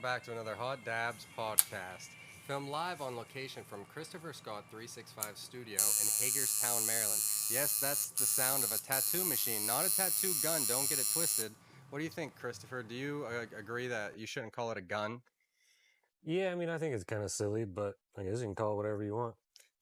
back to another Hot Dabs podcast. Filmed live on location from Christopher Scott 365 Studio in Hagerstown, Maryland. Yes, that's the sound of a tattoo machine, not a tattoo gun. Don't get it twisted. What do you think, Christopher? Do you agree that you shouldn't call it a gun? Yeah, I mean, I think it's kind of silly, but I guess you can call it whatever you want.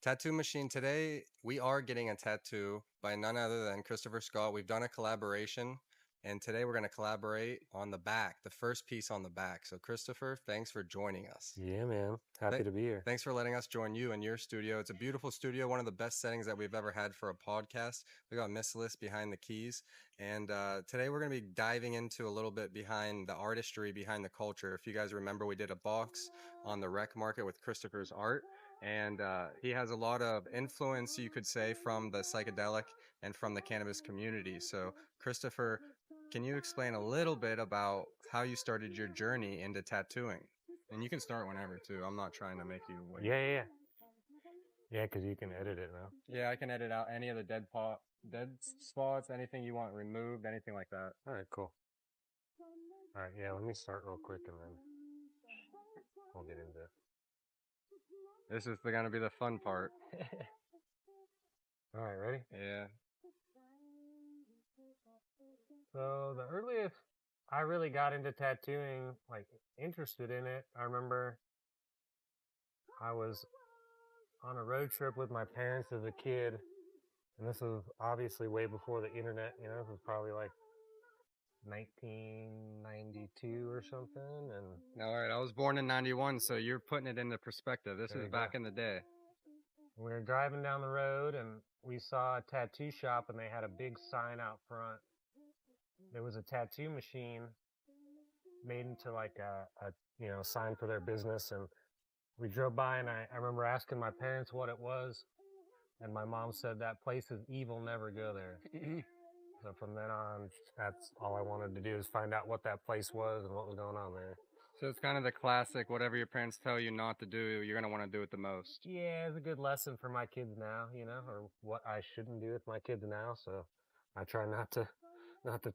Tattoo machine. Today, we are getting a tattoo by none other than Christopher Scott. We've done a collaboration, and today we're going to collaborate on the back, the first piece on the back. So, Christopher, thanks for joining us. Yeah, man. Happy to be here. Thanks for letting us join you in your studio. It's a beautiful studio, one of the best settings that we've ever had for a podcast. We got Miss Liz behind the keys. And today we're going to be diving into a little bit behind the artistry, behind the culture. If you guys remember, we did a box on the rec market with Christopher's art. And he has a lot of influence, you could say, from the psychedelic and from the cannabis community. So, Christopher, can you explain a little bit about how you started your journey into tattooing? And you can start whenever, too. I'm not trying to make you wait. Yeah. Yeah, because you can edit it now. Yeah, I can edit out any of the dead spots, anything you want removed, anything like that. All right, cool. All right, yeah, let me start real quick and then we'll get into it. This is going to be the fun part. All right, ready? Yeah. So the earliest I really got into tattooing, like interested in it, I remember I was on a road trip with my parents as a kid, and this was obviously way before the internet, you know, this was probably like 1992 or something. And all right, I was born in 91, so you're putting it into perspective. This is back in the day. We were driving down the road and we saw a tattoo shop, and they had a big sign out front. There was a tattoo machine made into like a sign for their business, and we drove by, and I remember asking my parents what it was, and my mom said, "That place is evil, never go there." So from then on, that's all I wanted to do, is find out what that place was and what was going on there. So it's kind of the classic, whatever your parents tell you not to do, you're going to want to do it the most. Yeah, it's a good lesson for my kids now, you know, or what I shouldn't do with my kids now. So I try not to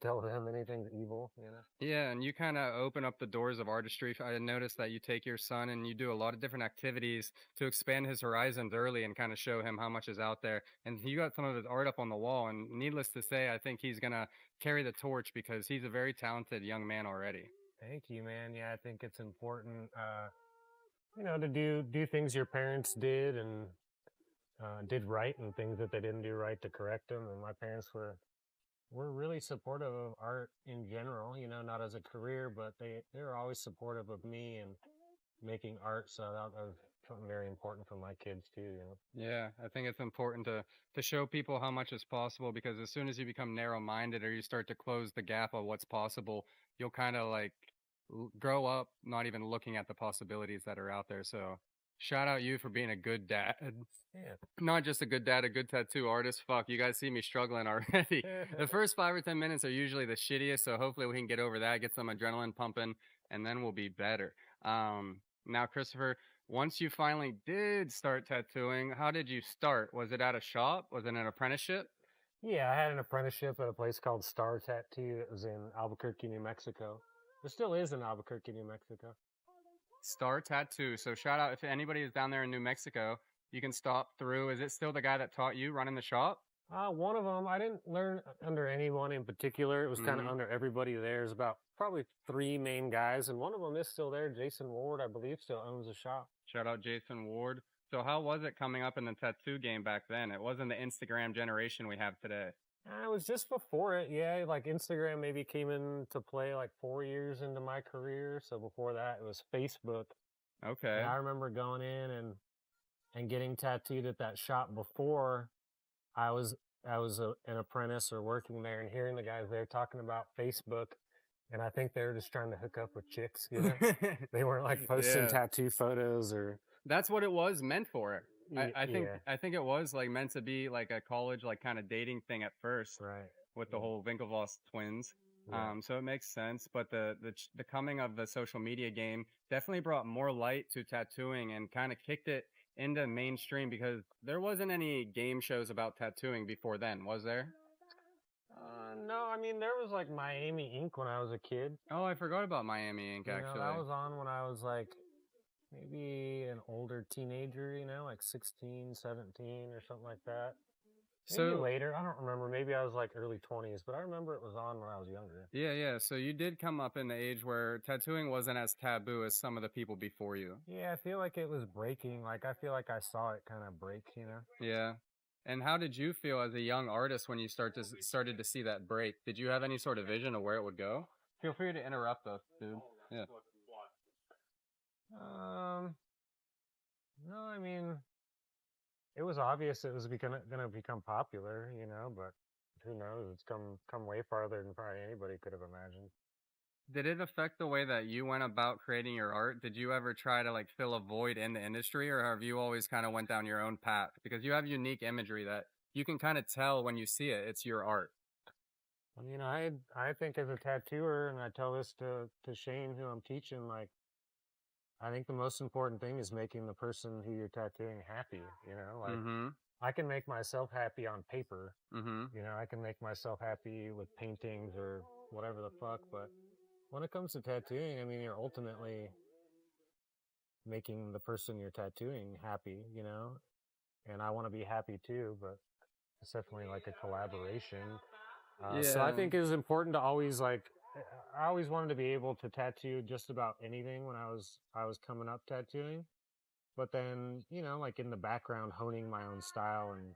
tell them anything's evil, you know? Yeah, and you kind of open up the doors of artistry. I noticed that you take your son and you do a lot of different activities to expand his horizons early and kind of show him how much is out there. And you got some of his art up on the wall, and needless to say, I think he's going to carry the torch because he's a very talented young man already. Thank you, man. Yeah, I think it's important, to do things your parents did and did right, and things that they didn't do right to correct them. And my parents were really supportive of art in general, you know, not as a career, but they were always supportive of me and making art. So that was something very important for my kids too, you know? Yeah, I think it's important to show people how much is possible, because as soon as you become narrow-minded or you start to close the gap of what's possible, you'll kind of like grow up not even looking at the possibilities that are out there. So shout out you for being a good dad. Yeah. Not just a good dad, a good tattoo artist. Fuck, you guys see me struggling already. The first 5 or 10 minutes are usually the shittiest, so hopefully we can get over that, get some adrenaline pumping, and then we'll be better. Now, Christopher, once you finally did start tattooing, how did you start? Was it at a shop? Was it an apprenticeship? Yeah, I had an apprenticeship at a place called Star Tattoo. It was in Albuquerque, New Mexico. It still is in Albuquerque, New Mexico. Star Tattoo. So shout out if anybody is down there in New Mexico, you can stop through. Is it still the guy that taught you running the shop? One of them, I didn't learn under anyone in particular. It was kind of under everybody there. There's about probably 3 main guys, and one of them is still there. Jason Ward, I believe, still owns the shop. Shout out Jason Ward. So how was it coming up in the tattoo game back then? It wasn't the Instagram generation we have today. It was just before it, yeah. Like Instagram maybe came into play like 4 years into my career. So before that, it was Facebook. Okay. And I remember going in and getting tattooed at that shop before I was an apprentice or working there, and hearing the guys there talking about Facebook. And I think they were just trying to hook up with chicks, you know? They weren't like posting tattoo photos or... That's what it was meant for. I think it was like meant to be like a college like kind of dating thing at first, right? With the whole Winklevoss twins. Yeah. So it makes sense, but the coming of the social media game definitely brought more light to tattooing and kind of kicked it into mainstream, because there wasn't any game shows about tattooing before then, was there? No, I mean there was like Miami Ink when I was a kid. Oh, I forgot about Miami Ink, You know, actually. that was on when I was like maybe an older teenager, you know, like 16, 17 or something like that. Maybe So, later. I don't remember. Maybe I was like early 20s, but I remember it was on when I was younger. yeah. So you did come up in the age where tattooing wasn't as taboo as some of the people before you. Yeah, I feel like it was breaking. Like, I feel like I saw it kind of break, you know? Yeah. And how did you feel as a young artist when you started to see that break? Did you have any sort of vision of where it would go? Feel free to interrupt us, dude. Yeah. No, I mean, it was obvious it was going to become popular, you know, but who knows? It's come way farther than probably anybody could have imagined. Did it affect the way that you went about creating your art? Did you ever try to like fill a void in the industry, or have you always kind of went down your own path? Because you have unique imagery that you can kind of tell when you see it, it's your art. I mean, I think as a tattooer, and I tell this to Shane, who I'm teaching, like, I think the most important thing is making the person who you're tattooing happy, you know? Like, Mm-hmm. I can make myself happy on paper, Mm-hmm. you know, I can make myself happy with paintings or whatever the fuck, but when it comes to tattooing, I mean, you're ultimately making the person you're tattooing happy, you know? And I want to be happy too, but it's definitely like a collaboration. So I Yeah. think it was important to always like, I always wanted to be able to tattoo just about anything when I was coming up tattooing. But then, you know, like in the background, honing my own style and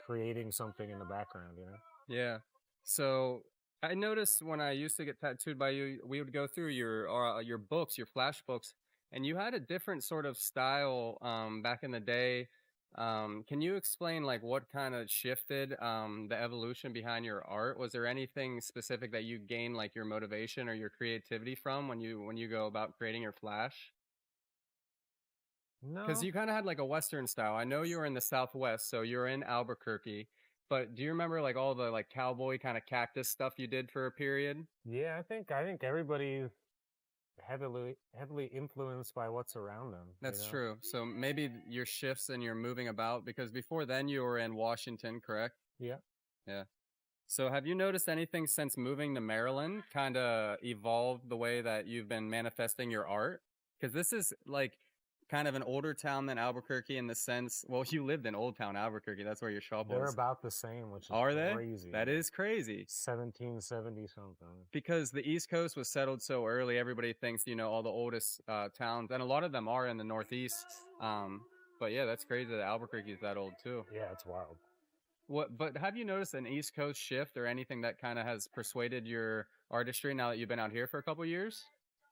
creating something in the background, you know? Yeah. So I noticed when I used to get tattooed by you, we would go through your books, your flash books, and you had a different sort of style back in the day. Can you explain like what kind of shifted the evolution behind your art? Was there anything specific that you gained like your motivation or your creativity from when you go about creating your flash? Because No, you kind of had like a Western style. I know you were in the Southwest, so you're in Albuquerque. But do you remember like all the like cowboy kind of cactus stuff you did for a period? yeah, I think everybody heavily influenced by what's around them, you That's know? true. So maybe your shifts and you're moving about because before then you were in Washington, correct? Yeah. Yeah. So have you noticed anything since moving to Maryland kind of evolved the way that you've been manifesting your art? Because this is like kind of an older town than Albuquerque in the sense, well, you lived in Old Town Albuquerque. That's where your shop They're was. about the same, which is Are they? crazy. That is crazy. 1770 something. Because the East Coast was settled so early, everybody thinks, you know, all the oldest towns, and a lot of them are in the Northeast. But yeah, that's crazy that Albuquerque is that old too. Yeah, it's wild. But have you noticed an East Coast shift or anything that kind of has persuaded your artistry now that you've been out here for a couple years?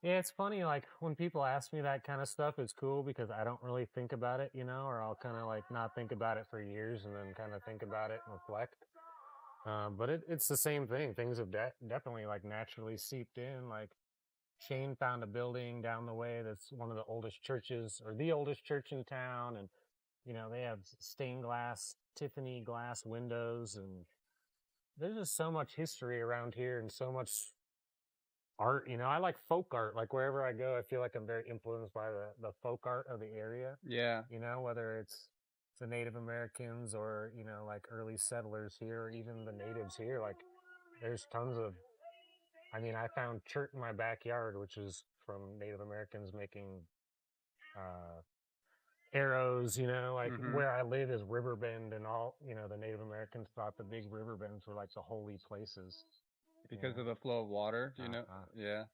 Yeah, it's funny, like when people ask me that kind of stuff, it's cool because I don't really think about it, you know, or I'll kind of like not think about it for years and then kind of think about it and reflect. But it's the same thing. Things have definitely like naturally seeped in. Like Shane found a building down the way that's one of the oldest churches or the oldest church in town. And, you know, they have stained glass, Tiffany glass windows. And there's just so much history around here and so much art. You know, I like folk art. Like wherever I go, I feel like I'm very influenced by the folk art of the area. Yeah. You know, whether it's the Native Americans or, you know, like early settlers here, or even the natives here. Like there's tons of, I mean, I found chert in my backyard, which is from Native Americans making uh, arrows, you know, like Mm-hmm. where I live is Riverbend and all, you know, the Native Americans thought the big river bends were like the holy places. Because of the flow of water, you know? Uh-huh. Yeah.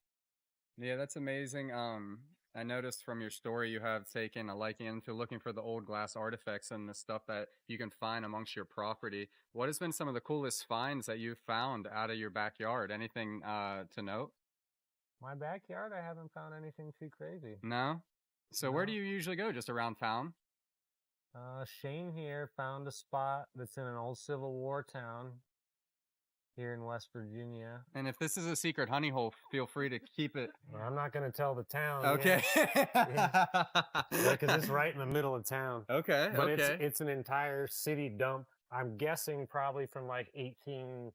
Yeah, that's amazing. I noticed from your story you have taken a liking into looking for the old glass artifacts and the stuff that you can find amongst your property. What has been some of the coolest finds that you've found out of your backyard? Anything to note? My backyard, I haven't found anything too crazy. No? So where do No. you usually go? Just around town? Shane here found a spot that's in an old Civil War town here in West Virginia. And if this is a secret honey hole, feel free to keep it. Well, I'm not going to tell the town. Okay. Yeah, because it's right in the middle of town. Okay. But okay. it's an entire city dump. I'm guessing probably from like 18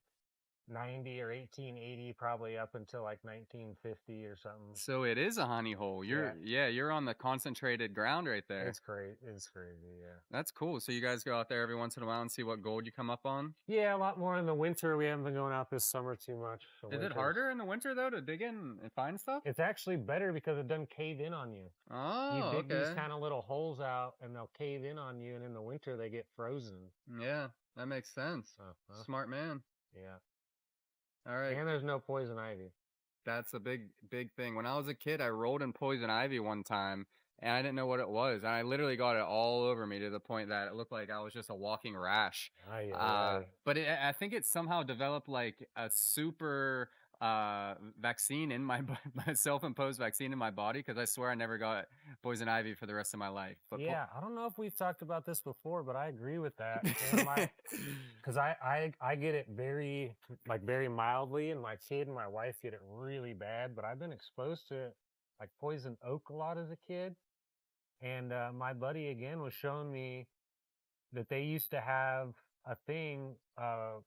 1890 or 1880, probably up until like 1950 or something. So it is a honey hole. You're on the concentrated ground right there. It's great. It's crazy. Yeah. That's cool. So you guys go out there every once in a while and see what gold you come up on? Yeah, a lot more in the winter. We haven't been going out this summer too much. Is it harder in the winter though to dig in and find stuff? It's actually better because it doesn't cave in on you. Oh, you dig okay. these kind of little holes out and they'll cave in on you, and in the winter they get frozen. Yeah, that makes sense. Smart man. Yeah. All right. And there's no poison ivy. That's a big thing. When I was a kid, I rolled in poison ivy one time, and I didn't know what it was. And I literally got it all over me to the point that it looked like I was just a walking rash. But I think it somehow developed like a super vaccine in my self-imposed vaccine in my body, because I swear I never got poison ivy for the rest of my life. But yeah, I don't know if we've talked about this before, but I agree with that. Because I get it very mildly, and my kid and my wife get it really bad. But I've been exposed to like poison oak a lot as a kid, and my buddy again was showing me that they used to have a thing.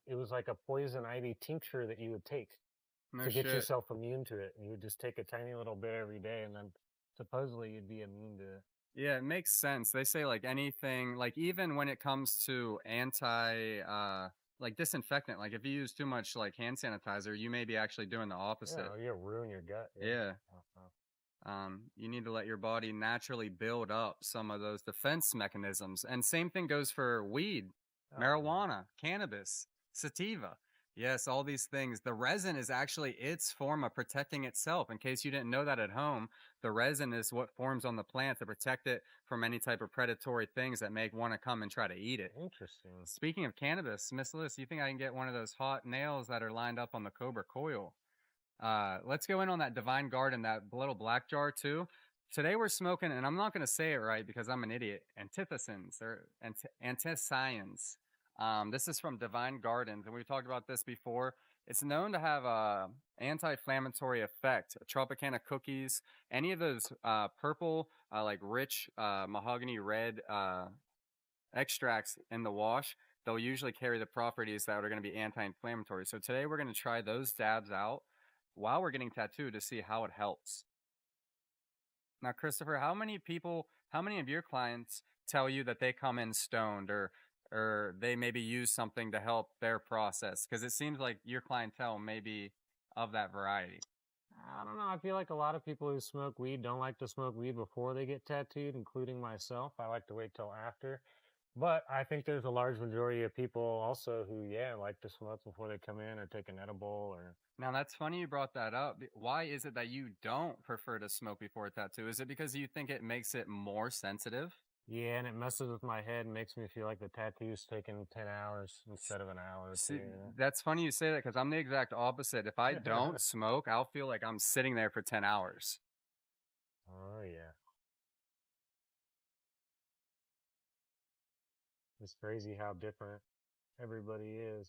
It was like a poison ivy tincture that you would take to get yourself immune to it. And you would just take a tiny little bit every day, and then supposedly you'd be immune to it. Yeah, it makes sense. They say like anything, like even when it comes to like disinfectant, like if you use too much like hand sanitizer, you may be actually doing the opposite. Yeah, you'll ruin your gut. Yeah. You need to let your body naturally build up some of those defense mechanisms. And same thing goes for weed, marijuana, cannabis, sativa. Yes, all these things. The resin is actually its form of protecting itself. In case you didn't know that at home, the resin is what forms on the plant to protect it from any type of predatory things that may want to come and try to eat it. Interesting. Speaking of cannabis, Miss Liz, you think I can get one of those hot nails that are lined up on the Cobra coil? Let's go in on that Divine Garden, that little black jar too. Today we're smoking, and I'm not going to say it right because I'm an idiot, antithesyns or anthocyanins. This is from Divine Gardens, and we've talked about this before. It's known to have a anti-inflammatory effect. Tropicana cookies, any of those purple, like rich mahogany red extracts in the wash, they'll usually carry the properties that are going to be anti-inflammatory. So today we're going to try those dabs out while we're getting tattooed to see how it helps. Now, Christopher, how many of your clients tell you that they come in stoned or they maybe use something to help their process? Because it seems like your clientele may be of that variety. I don't know. I feel like a lot of people who smoke weed don't like to smoke weed before they get tattooed, including myself. I like to wait till after. But I think there's a large majority of people also who, like to smoke before they come in or take an edible or... Now, that's funny you brought that up. Why is it that you don't prefer to smoke before a tattoo? Is it because you think it makes it more sensitive? Yeah, and it messes with my head and makes me feel like the tattoo's taking 10 hours instead of an hour. See, that's funny you say that because I'm the exact opposite. If I don't smoke, I'll feel like I'm sitting there for 10 hours. Oh, yeah. It's crazy how different everybody is.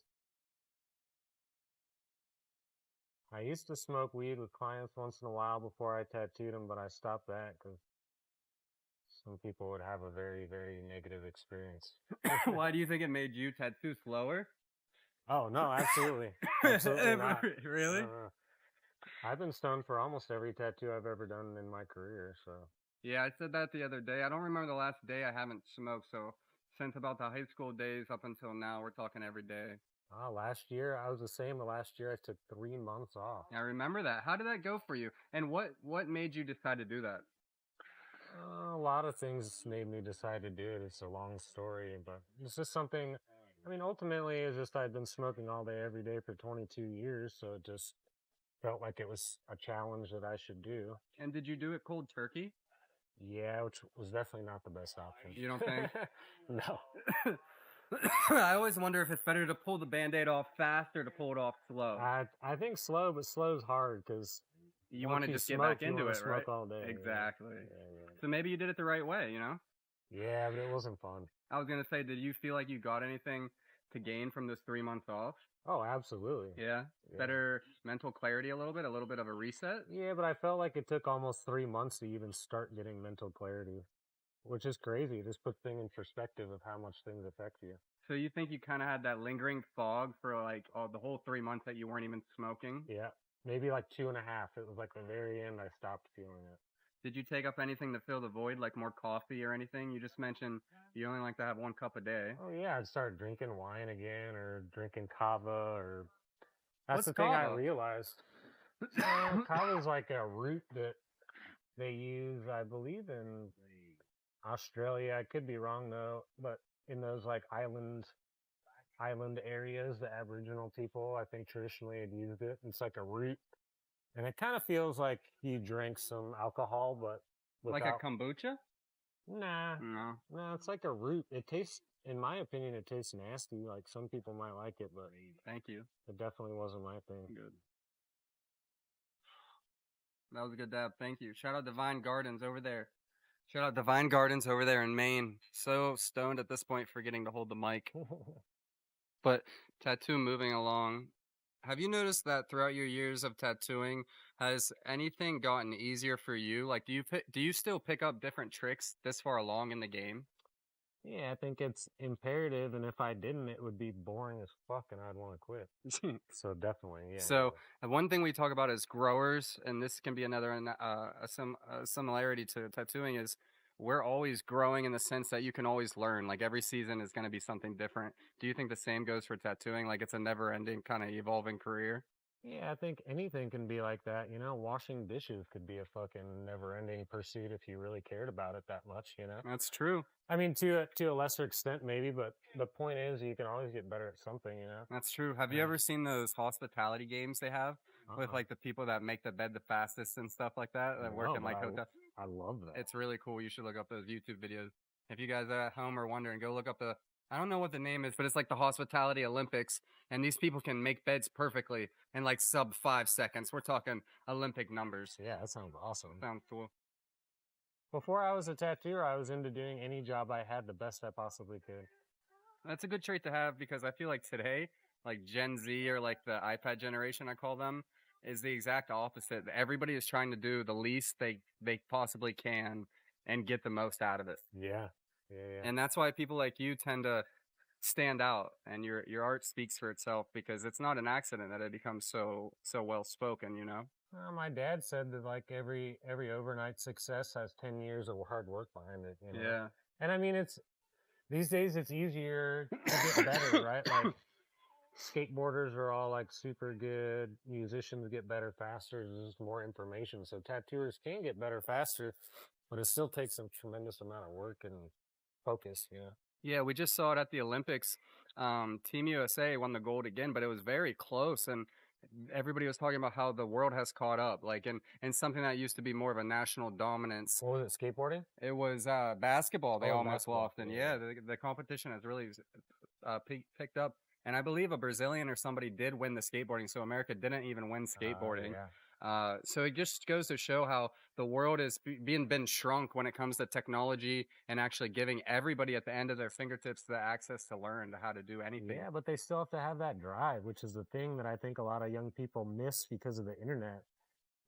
I used to smoke weed with clients once in a while before I tattooed them, but I stopped that because some people would have a very, very negative experience. Why do you think it made you tattoo slower? Oh, no, absolutely. Absolutely not. Really? I've been stoned for almost every tattoo I've ever done in my career, so... Yeah, I said that the other day. I don't remember the last day I haven't smoked, so since about the high school days up until now, we're talking every day. Oh, last year, I was the same. The last year, I took 3 months off. I remember that. How did that go for you? And what made you decide to do that? A lot of things made me decide to do it. It's a long story, but it's just something... I mean, ultimately, it's just I'd been smoking all day, every day for 22 years, so it just felt like it was a challenge that I should do. And did you do it cold turkey? Yeah, which was definitely not the best option. You don't think? No. I always wonder if it's better to pull the Band-Aid off fast or to pull it off slow. I think slow, but slow's hard because you want to just get back into it, right? Smoke all day. Exactly. Yeah. So maybe you did it the right way, you know? Yeah, but it wasn't fun. I was going to say, did you feel like you got anything to gain from this 3 months off? Oh, absolutely. Yeah? Better mental clarity a little bit of a reset? Yeah, but I felt like it took almost 3 months to even start getting mental clarity, which is crazy. This puts things in perspective of how much things affect you. So you think you kind of had that lingering fog for like the whole 3 months that you weren't even smoking? Yeah, maybe like 2.5. It was like the very end I stopped feeling it. Did you take up anything to fill the void, like more coffee or anything? You just mentioned you only like to have 1 cup a day. Oh yeah, I'd start drinking wine again or drinking kava or that's What's the thing I kava? realized. Kava is like a root that they use, I believe, in Australia. I could be wrong though, but in those like island areas, the Aboriginal people, I think traditionally had used it. It's like a root, and it kind of feels like you drink some alcohol, but Like without. a kombucha? Nah, No. no, it's like a root. It tastes, in my opinion, it tastes nasty. Like some people might like it, but Thank you. it definitely wasn't my thing. Good. That was a good dab. Thank you. Shout out Divine Gardens over there. Shout out Divine Gardens over there in Maine. So stoned at this point forgetting to hold the mic. But tattoo moving along. Have you noticed that throughout your years of tattooing, has anything gotten easier for you? Like, do you still pick up different tricks this far along in the game? Yeah, I think it's imperative, and if I didn't, it would be boring as fuck, and I'd want to quit. So definitely, yeah. So one thing we talk about as growers, and this can be another a similarity to tattooing, is we're always growing in the sense that you can always learn. Like every season is going to be something different. Do you think the same goes for tattooing? Like it's a never-ending kind of evolving career? Yeah, I think anything can be like that. Washing dishes could be a fucking never-ending pursuit if you really cared about it that much. That's true. I mean, to a lesser extent, maybe, but the point is, you can always get better at something. That's true. Have you ever seen those hospitality games they have with like the people that make the bed the fastest and stuff like that work in like hotels? I love that. It's really cool. You should look up those YouTube videos. If you guys are at home or wondering, go look up I don't know what the name is, but it's like the Hospitality Olympics, and these people can make beds perfectly in like sub 5 seconds. We're talking Olympic numbers. Yeah, that sounds awesome. Sounds cool. Before I was a tattooer, I was into doing any job I had the best I possibly could. That's a good trait to have because I feel like today, like Gen Z or like the iPad generation, I call them, is the exact opposite. Everybody is trying to do the least they possibly can and get the most out of it. Yeah. And that's why people like you tend to stand out, and your art speaks for itself because it's not an accident that it becomes so well spoken. Well, my dad said that like every overnight success has 10 years of hard work behind it. Yeah. And I mean, these days it's easier to get better, right? Like skateboarders are all like super good. Musicians get better faster. There's just more information. So tattooers can get better faster, but it still takes a tremendous amount of work and focus. Yeah, we just saw it at the Olympics. Team USA won the gold again, but it was very close, and everybody was talking about how the world has caught up, like and something that used to be more of a national dominance. What was it, skateboarding? It was basketball. They almost basketball. lost, and the competition has really picked up. And I believe a Brazilian or somebody did win the skateboarding, so America didn't even win skateboarding. So it just goes to show how the world is been shrunk when it comes to technology and actually giving everybody at the end of their fingertips the access to learn how to do anything. Yeah, but they still have to have that drive, which is the thing that I think a lot of young people miss because of the internet.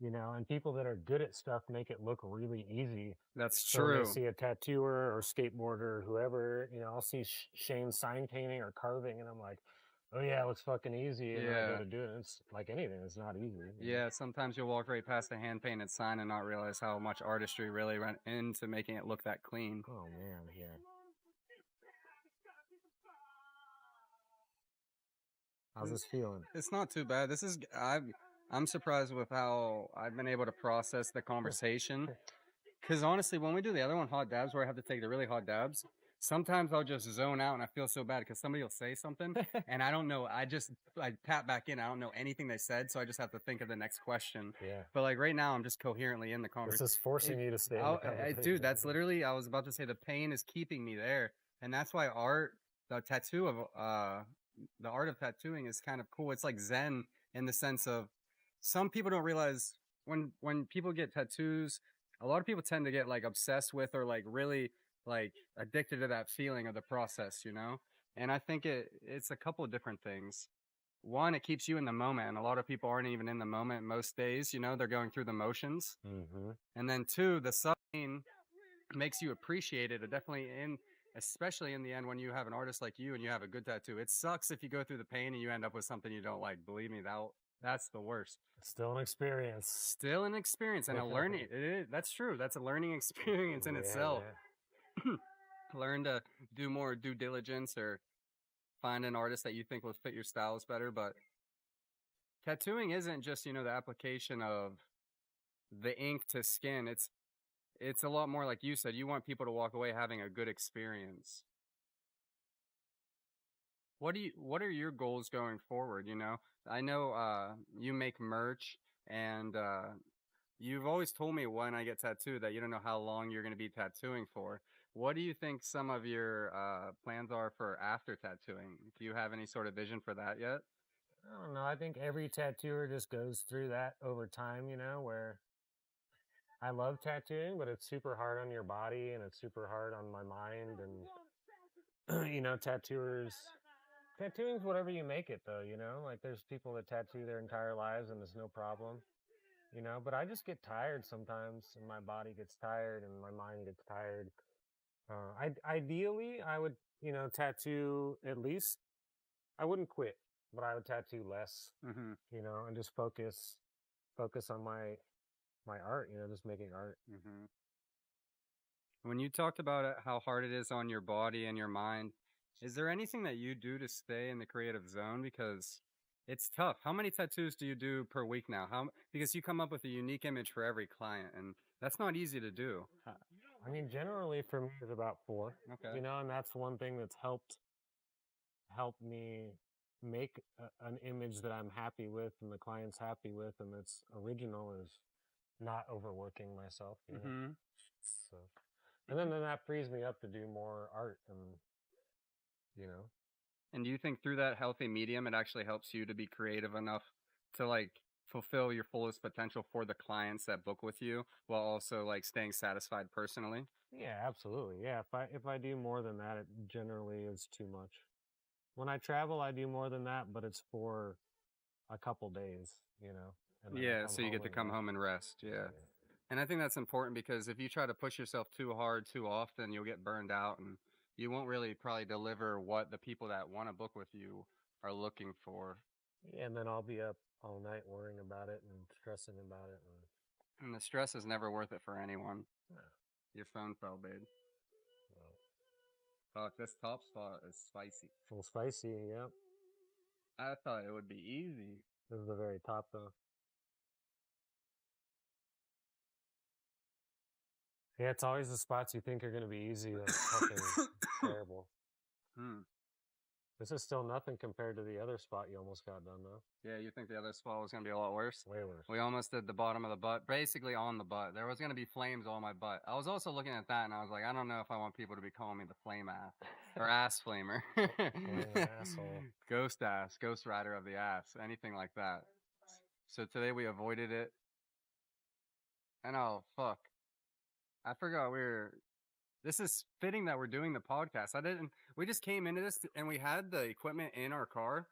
And people that are good at stuff make it look really easy. That's So true. when they see a tattooer or skateboarder or whoever, I'll see Shane's sign painting or carving, and I'm like, oh yeah, it looks fucking easy. And I go to do it. It's like anything; it's not easy. Yeah, sometimes you'll walk right past a hand painted sign and not realize how much artistry really went into making it look that clean. Oh man, yeah. How's this feeling? It's not too bad. I'm surprised with how I've been able to process the conversation. Because honestly, when we do the other one, hot dabs, where I have to take the really hot dabs, sometimes I'll just zone out and I feel so bad because somebody will say something and I don't know. I tap back in. I don't know anything they said, so I just have to think of the next question. Yeah. But like right now, I'm just coherently in the conversation. This is forcing you to stay in the conversation. Dude, that's literally, I was about to say the pain is keeping me there. And that's why the art of tattooing is kind of cool. It's like Zen in the sense of some people don't realize when people get tattoos, a lot of people tend to get like obsessed with or like really like addicted to that feeling of the process, And I think it's a couple of different things. One, it keeps you in the moment. And a lot of people aren't even in the moment most days, they're going through the motions. Mm-hmm. And then two, the suffering makes you appreciate it. Definitely especially in the end when you have an artist like you and you have a good tattoo. It sucks if you go through the pain and you end up with something you don't like. Believe me, that's the worst. Still an experience. Still an experience and a learning. That's true. That's a learning experience in itself. Yeah. Learn to do more due diligence or find an artist that you think will fit your styles better. But tattooing isn't just, the application of the ink to skin. It's a lot more like you said. You want people to walk away having a good experience. What are your goals going forward? I know you make merch, and you've always told me when I get tattooed that you don't know how long you're going to be tattooing for. What do you think some of your plans are for after tattooing? Do you have any sort of vision for that yet? I don't know. I think every tattooer just goes through that over time, where I love tattooing, but it's super hard on your body and it's super hard on my mind. And, tattooing's whatever you make it, though, like there's people that tattoo their entire lives and it's no problem, but I just get tired sometimes, and my body gets tired and my mind gets tired. Ideally, I would, tattoo at least, I wouldn't quit, but I would tattoo less, Mm-hmm. And just focus on my art, just making art. Mm-hmm. When you talked about it, how hard it is on your body and your mind, is there anything that you do to stay in the creative zone? Because it's tough. How many tattoos do you do per week now? Because you come up with a unique image for every client, and that's not easy to do. I mean, generally for me, it's about 4. Okay. And that's one thing that's helped me make an image that I'm happy with and the client's happy with, and that's original, is not overworking myself. Mm-hmm. So, and then that frees me up to do more art, and And do you think through that healthy medium, it actually helps you to be creative enough to fulfill your fullest potential for the clients that book with you, while also staying satisfied personally? Yeah, absolutely. Yeah, if I do more than that, it generally is too much. When I travel, I do more than that, but it's for a couple days, And then I Yeah, come so you home get to and come rest. home and rest. Yeah. And I think that's important, because if you try to push yourself too hard too often, you'll get burned out and you won't really probably deliver what the people that want to book with you are looking for. Yeah, and then I'll be up all night worrying about it and stressing about it. And the stress is never worth it for anyone. No. Your phone fell, babe. Well, Fuck, this top spot is spicy. a little spicy, yep. I thought it would be easy. This is the very top, though. Yeah, it's always the spots you think are going to be easy that's fucking terrible. This is still nothing compared to the other spot you almost got done, though. Yeah, you think the other spot was going to be a lot worse? Way worse. We almost did the bottom of the butt, basically on the butt. There was going to be flames on my butt. I was also looking at that, and I was like, I don't know if I want people to be calling me the flame ass or ass flamer. Asshole. Ghost ass, ghost rider of the ass, anything like that. So today we avoided it. And oh, fuck. I forgot this is fitting that we're doing the podcast. We just came into this and we had the equipment in our car.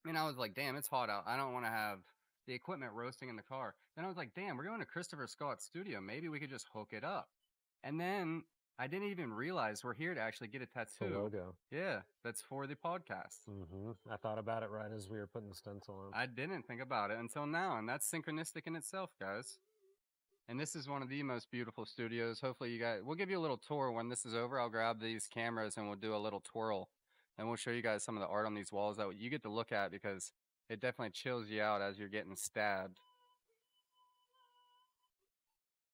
And I was like, damn, it's hot out. I don't want to have the equipment roasting in the car. Then I was like, damn, we're going to Christopher Scott's studio. Maybe we could just hook it up. And then I didn't even realize we're here to actually get a tattoo. The logo. Yeah, that's for the podcast. Mm-hmm. I thought about it right as we were putting the stencil on. I didn't think about it until now. And that's synchronistic in itself, guys. And this is one of the most beautiful studios. Hopefully we'll give you a little tour when this is over. I'll grab these cameras and we'll do a little twirl. And we'll show you guys some of the art on these walls that you get to look at, because it definitely chills you out as you're getting stabbed.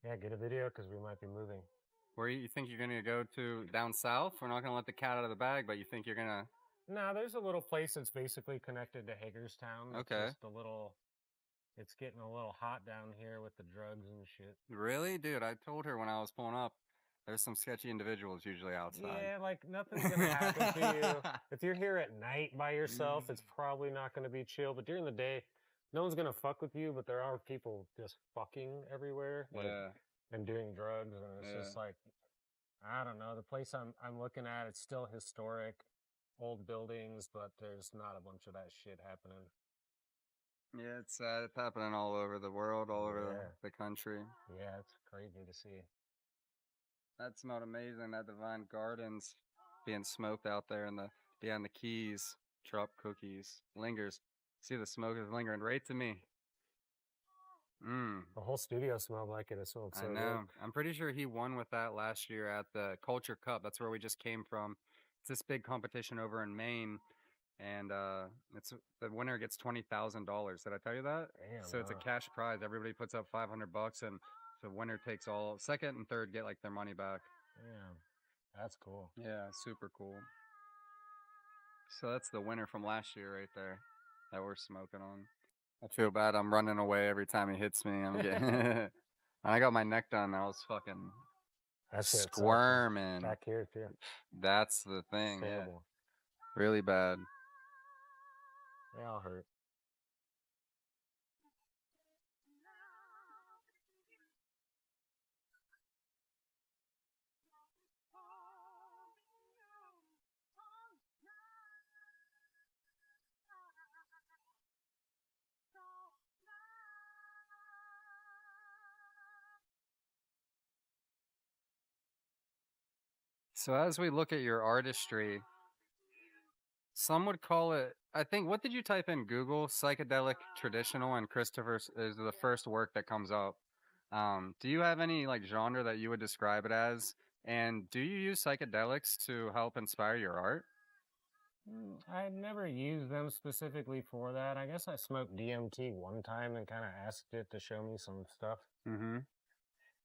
Yeah, get a video, because we might be moving. Where you think you're going to go to down south? We're not going to let the cat out of the bag, but you think you're going to... No, there's a little place that's basically connected to Hagerstown. Okay. It's getting a little hot down here with the drugs and shit. Really? Dude, I told her when I was pulling up, there's some sketchy individuals usually outside. Yeah, nothing's going to happen to you. If you're here at night by yourself, it's probably not going to be chill. But during the day, no one's going to fuck with you, but there are people just fucking everywhere. And doing drugs. And it's just I don't know. The place I'm looking at, it's still historic, old buildings, but there's not a bunch of that shit happening. Yeah, it's sad. It's happening all over the world, all over the country. Yeah, it's crazy to see. That smelled amazing, that Divine Gardens. being smoked out there in the behind the keys. Trop cookies lingers. See the smoke is lingering right to me. The whole studio smelled like it. It smelled so I know. I'm pretty sure he won with that last year at the Culture Cup. That's where we just came from. It's this big competition over in Maine, and it's the winner gets $20,000. Did I tell you that? Damn, So it's a cash prize. Everybody puts up $500, and the winner takes all. Second and third get like their money back. Damn, that's cool. Yeah, super cool. So that's the winner from last year right there that we're smoking on. I feel bad. I'm running away every time he hits me. I'm getting. I got my neck done. I was fucking squirming. Back here too. That's the thing. Yeah. Really bad. They all hurt. So as we look at your artistry, some would call it, I think, what did you type in Google? Psychedelic, traditional, and Christopher is the first work that comes up. Do you have any like genre that you would describe it as? And do you use psychedelics to help inspire your art? I never used them specifically for that. I guess I smoked DMT one time and kind of asked it to show me some stuff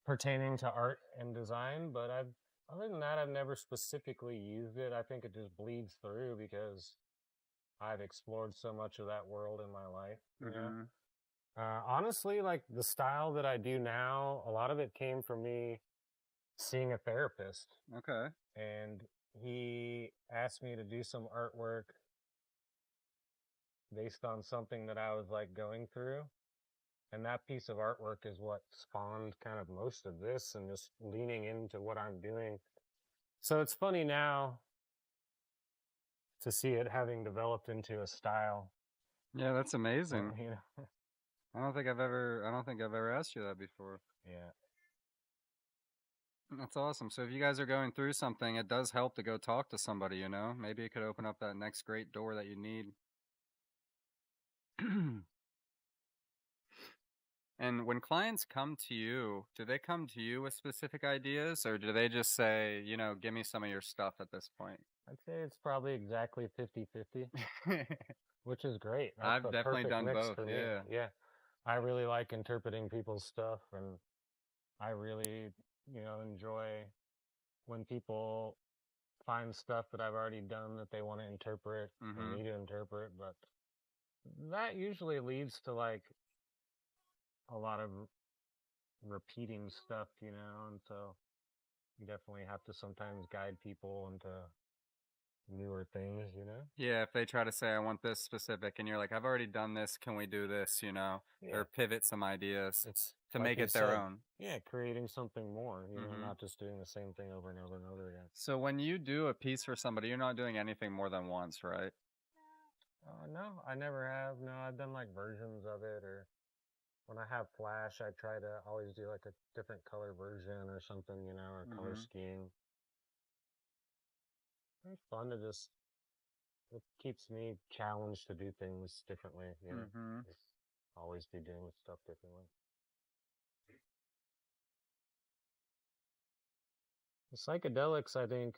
pertaining to art and design, but other than that, I've never specifically used it. I think it just bleeds through because I've explored so much of that world in my life. You know? Honestly, like the style that I do now, a lot of it came from me seeing a therapist. Okay. And he asked me to do some artwork based on something that I was like going through. And that piece of artwork is what spawned kind of most of this and just leaning into what I'm doing. So it's funny now to see it having developed into a style. Yeah, that's amazing. You know? I don't think I've ever asked you that before. Yeah. That's awesome. So if you guys are going through something, it does help to go talk to somebody, you know? Maybe it could open up that next great door that you need. And when clients come to you, do they come to you with specific ideas or do they just say, you know, give me some of your stuff at this point? I'd say it's probably exactly 50-50, which is great. That's I've definitely done both. Yeah. Yeah. I really like interpreting people's stuff, and I really, you know, enjoy when people find stuff that I've already done that they want to interpret and me to interpret, but that usually leads to like a lot of repeating stuff, you know, and so you definitely have to sometimes guide people into newer things, you know? Yeah, if they try to say, I want this specific, and you're like, I've already done this, can we do this, you know? Yeah. Or pivot some ideas to like make you it their said, own. Yeah, creating something more, you know, not just doing the same thing over and over and over again. So when you do a piece for somebody, you're not doing anything more than once, right? No, I never have. No, I've done like versions of it, or when I have flash, I try to always do like a different color version or something, you know, or color scheme. It's fun to just, it keeps me challenged to do things differently, you know, just always be doing stuff differently. The psychedelics, I think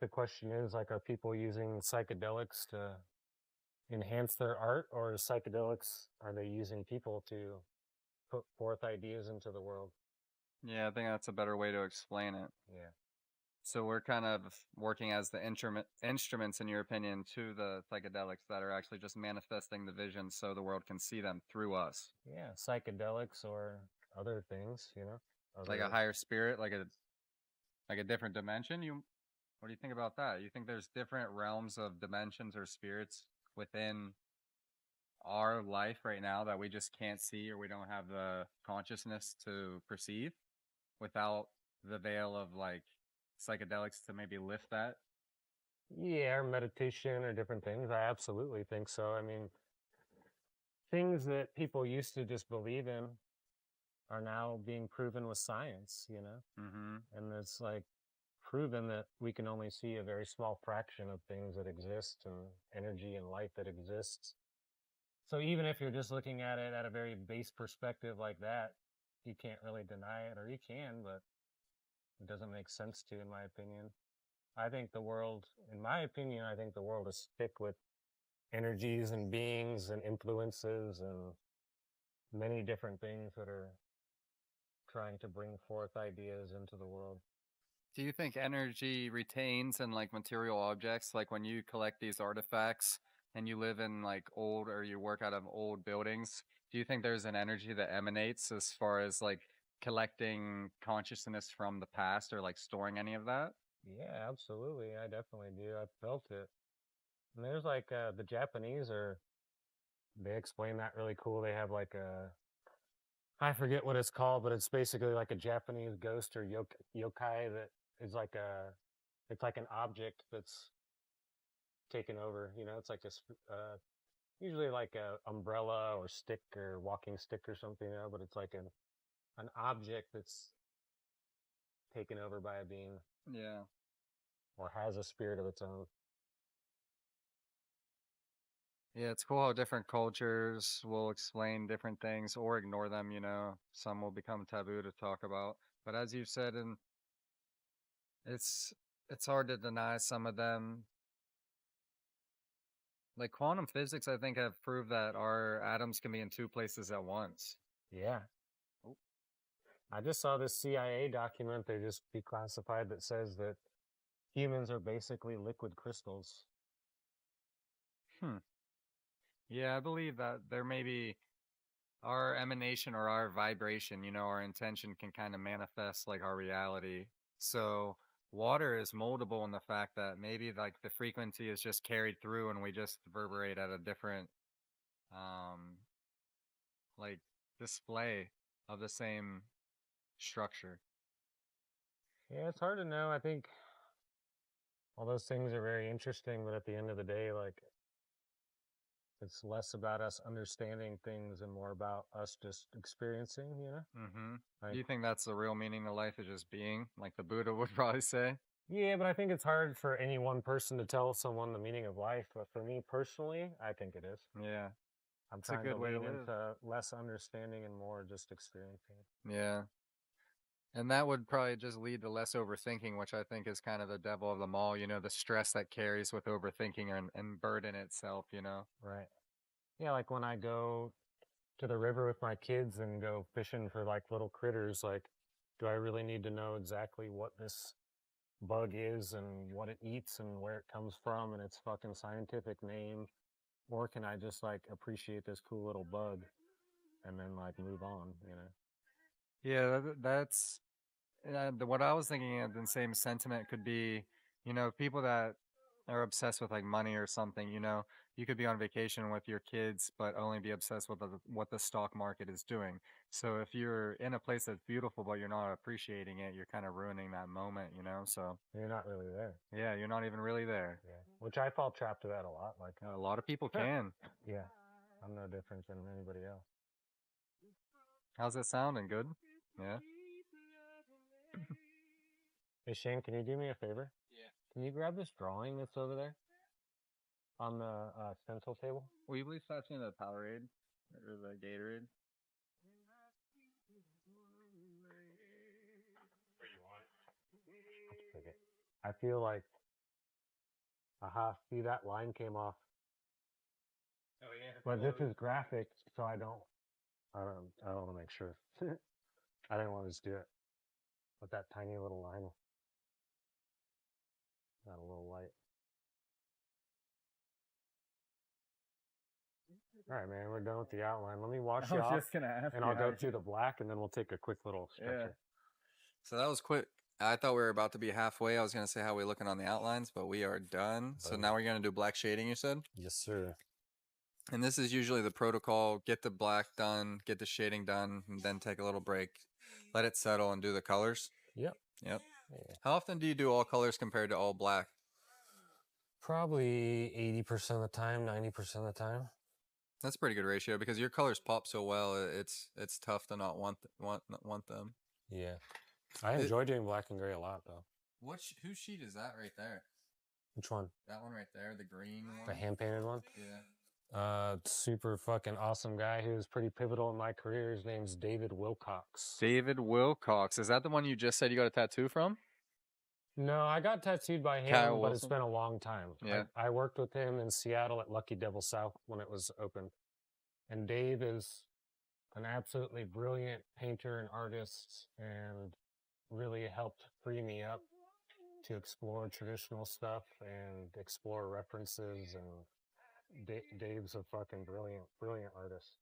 the question is like, are people using psychedelics to enhance their art, or is psychedelics, are they using people to put forth ideas into the world? Yeah, I think that's a better way to explain it. Yeah. So we're kind of working as the instruments, in your opinion, to the psychedelics that are actually just manifesting the vision so the world can see them through us. Yeah, psychedelics or other things, you know? Like a higher spirit, like a different dimension? What do you think about that? You think there's different realms of dimensions or spirits within our life right now that we just can't see or we don't have the consciousness to perceive without the veil of like psychedelics to maybe lift that? Yeah, or meditation or different things. I absolutely think so. I mean, things that people used to just believe in are now being proven with science, you know? And it's like proven that we can only see a very small fraction of things that exist and energy and light that exists. So even if you're just looking at it at a very base perspective like that, you can't really deny it, or you can, but it doesn't make sense to, in my opinion. I think the world, in my opinion, I think the world is thick with energies and beings and influences and many different things that are trying to bring forth ideas into the world. Do you think energy retains in like material objects? Like when you collect these artifacts and you live in like old or you work out of old buildings, do you think there's an energy that emanates as far as like collecting consciousness from the past or like storing any of that? Yeah, absolutely. I definitely do. I felt it. And there's like the Japanese they explain that really cool. They have like I forget what it's called, but it's basically like a Japanese ghost or yokai that is like it's like an object that's taken over. You know, it's like usually like a umbrella or stick or walking stick or something, you know, but it's like an object that's taken over by a being Yeah. or has a spirit of its own. Yeah, it's cool how different cultures will explain different things or ignore them, you know. Some will become taboo to talk about. But as you said, and it's it's hard to deny some of them. Like quantum physics, I think have proved that our atoms can be in two places at once. Yeah. Oh. I just saw this CIA document they just declassified that says that humans are basically liquid crystals. Hmm. Yeah, I believe that there may be our emanation or our vibration, you know, our intention can kind of manifest like our reality. So water is moldable in the fact that maybe like the frequency is just carried through and we just reverberate at a different um like display of the same structure. Yeah, it's hard to know. I think all those things are very interesting, but at the end of the day, like it's less about us understanding things and more about us just experiencing, you know? Mm-hmm. Do Like, you think that's the real meaning of life is just being, like the Buddha would probably say? yeah, but I think it's hard for any one person to tell someone the meaning of life. But for me personally, I think it is. Yeah, I'm it's a trying to good way to lean live. into less understanding and more just experiencing. Yeah. And that would probably just lead to less overthinking, which I think is kind of the devil of them all, you know, the stress that carries with overthinking and burden itself, you know? Right. Yeah, like when I go to the river with my kids and go fishing for like little critters, like, do I really need to know exactly what this bug is and what it eats and where it comes from and its fucking scientific name? Or can I just like appreciate this cool little bug and then like move on, you know? Yeah, that's what I was thinking of the same sentiment could be, you know, people that are obsessed with like money or something, you know, you could be on vacation with your kids, but only be obsessed with what the stock market is doing. So if you're in a place that's beautiful, but you're not appreciating it, you're kind of ruining that moment, you know? So You're not really there. yeah, you're not even really there. Yeah. Which I fall trapped to that a lot. Like, A lot of people can. yeah, I'm no different than anybody else. How's it sounding? Good? Yeah. Hey Shane, can you do me a favor? Yeah. Can you grab this drawing that's over there on the stencil table? Will you please pass me the Powerade or the Gatorade? Take it. I feel like, see that line came off. Oh yeah. But this is graphic, so I don't want to make sure. I didn't want to just do it. But that tiny little line got a little light. All right, man, we're done with the outline. Let me wash I you was off, just gonna ask and you I'll how go you- through the black, and then we'll take a quick little stretcher. So that was quick. I thought we were about to be halfway. I was going to say how we looking on the outlines, but we are done. So Boom. now we're going to do black shading, you said? Yes, sir. And this is usually the protocol. Get the black done, get the shading done, and then take a little break. Let it settle and do the colors. Yep. Yep. Yeah. How often do you do all colors compared to all black? Probably 80% of the time, 90% of the time. That's a pretty good ratio because your colors pop so well. It's tough to not want them. Yeah. I enjoy doing black and gray a lot, though. Whose sheet is that right there? Which one? That one right there, the green one. The hand painted one? Yeah. Super fucking awesome guy who was pretty pivotal in my career. His name's David Wilcox. David Wilcox. Is that the one you just said you got a tattoo from? No, I got tattooed by him, Kyle but it's Wilson? been a long time. Yeah. I worked with him in Seattle at Lucky Devil South when it was open. And Dave is an absolutely brilliant painter and artist and really helped free me up to explore traditional stuff and explore references. And Dave's a fucking brilliant artist.